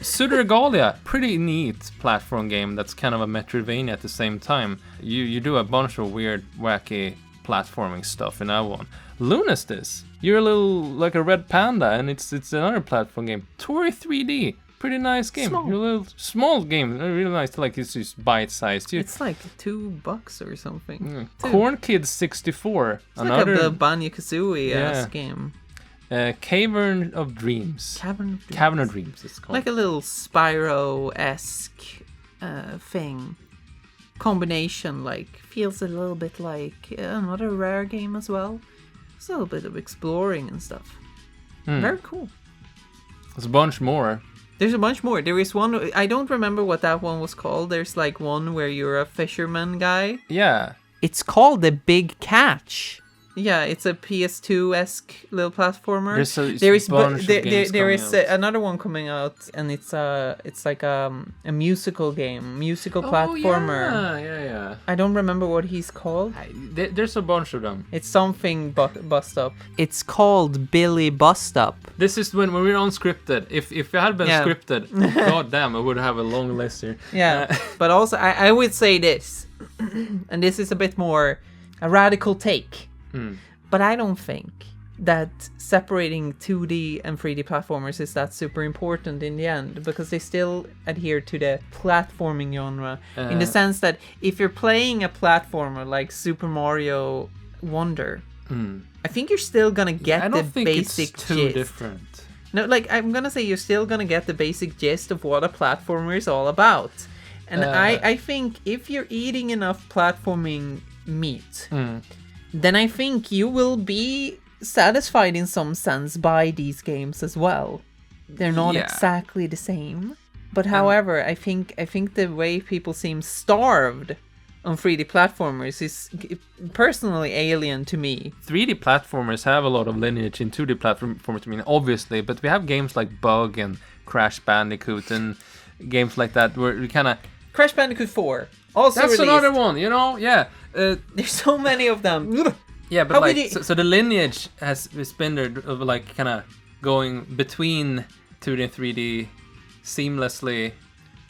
Sudregalia, pretty neat platform game that's kind of a Metroidvania at the same time. You do a bunch of weird, wacky platforming stuff in that one. Lunastice, you're a little like a red panda, and it's another platform game. Tori 3D, pretty nice game. You're a little small game, really nice. Like it's just bite-sized. It's like $2 or something. Corn Kids 64, it's another like a Banjo-Kazooie game. Cavern of Dreams. Cavern of Dreams. It's called. Like a little Spyro-esque thing. Combination, like, feels a little bit like another Rare game as well. It's a little bit of exploring and stuff. Very cool. There's a bunch more. There's a bunch more. There is one, I don't remember what that one was called. There's like one where you're a fisherman guy. Yeah. It's called The Big Catch. Yeah, it's a PS2-esque little platformer. There is another one coming out, and it's like a musical game, musical platformer. Yeah. I don't remember what he's called. There's a bunch of them. It's something Bust Up. It's called Billy Bust Up. This is when we're unscripted. If it had been scripted, god damn, I would have a long list here. Yeah, but also I would say this, and this is a bit more a radical take. But I don't think that separating 2D and 3D platformers is that super important in the end, because they still adhere to the platforming genre in the sense that if you're playing a platformer like Super Mario Wonder, I think you're still gonna get the basic it's too gist. Different. No, like I'm gonna say you're still gonna get the basic gist of what a platformer is all about. And I think if you're eating enough platforming meat, then I think you will be satisfied in some sense by these games as well. They're not exactly the same. But however, I think the way people seem starved on 3D platformers is personally alien to me. 3D platformers have a lot of lineage in 2D platformers, I mean, obviously, but we have games like Bug and Crash Bandicoot and games like that where we kind of... Crash Bandicoot 4. Also That's released. Another one, you know? Yeah. There's so many of them. Yeah, but like, so the lineage has been there of like kind of going between 2D and 3D seamlessly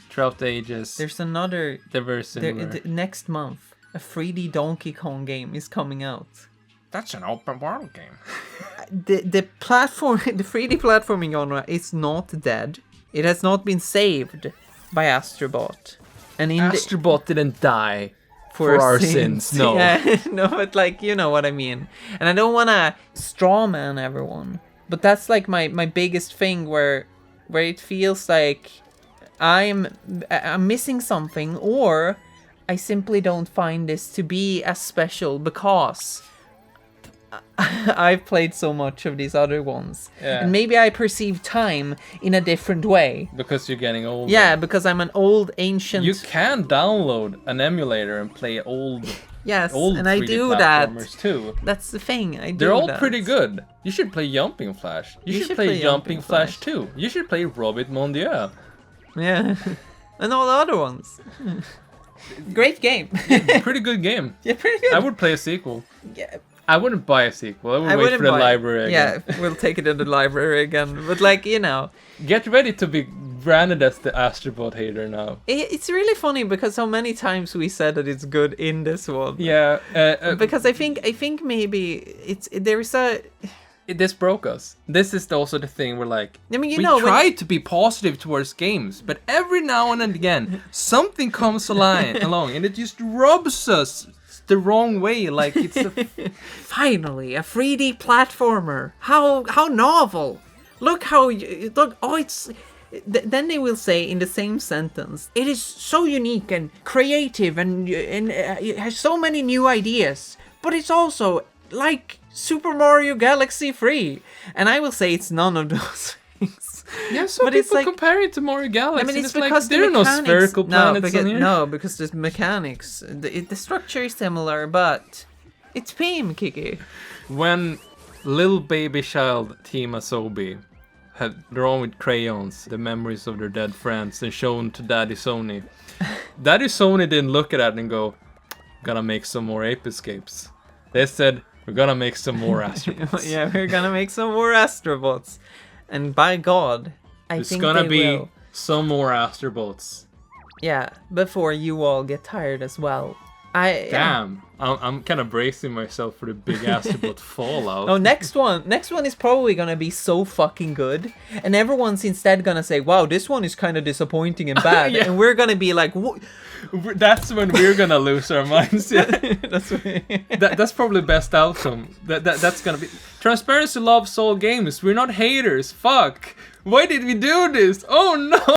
throughout the ages. There's another... next month, a 3D Donkey Kong game is coming out. That's an open world game. the 3D platforming genre is not dead. It has not been saved by Astro Bot. And Astro Bot didn't die for our sins. No. Yeah, no, but like, you know what I mean. And I don't want to straw man everyone, but that's like my biggest thing where it feels like I'm missing something, or I simply don't find this to be as special because I've played so much of these other ones. Yeah. And maybe I perceive time in a different way. Because you're getting older. Yeah, because I'm an old, ancient... You can download an emulator and play old and I do that. Too. That's the thing, They're all pretty good. You should play Jumping Flash. You should play Jumping Flash too. You should play Robit Mondial. Yeah. And all the other ones. Great game. Pretty good game. Yeah, pretty good. I would play a sequel. Yeah. I wouldn't buy a sequel. I would wait for the library again. Yeah, we'll take it in the library again. But like, you know... Get ready to be branded as the Astro Bot hater now. It's really funny because so many times we said that it's good in this one. Yeah. Because I think maybe this broke us. This is also the thing we're like... I mean, we try to be positive towards games, but every now and again, something comes along and it just rubs us the wrong way, like it's finally a 3D platformer. How novel! Look how it's. Then they will say in the same sentence, it is so unique and creative and it has so many new ideas, but it's also like Super Mario Galaxy 3, and I will say it's none of those things. Yeah, so but people compare it to Mario Galaxy. I mean, it's because like, there are no spherical planets in here. No, because the mechanics, the structure is similar, but it's Pim, Kiki. When little baby child Team Asobi had drawn with crayons the memories of their dead friends and shown to Daddy Sony, Daddy Sony didn't look at that and go, "Gonna make some more Ape Escapes." They said, "We're gonna make some more Astro Bots." Yeah, we're gonna make some more Astro Bots. And by God, I think there's gonna be some more Astro Bots. Yeah, before you all get tired as well. I'm kind of bracing myself for the big Astro Bot fallout. Oh, next one is probably gonna be so fucking good, and everyone's instead gonna say, "Wow, this one is kind of disappointing and bad," yeah. And we're gonna be like, "What?" That's when we're gonna lose our minds. Yeah. That's probably the best outcome. That's gonna be Transparency loves all games. We're not haters. Fuck. Why did we do this? Oh no.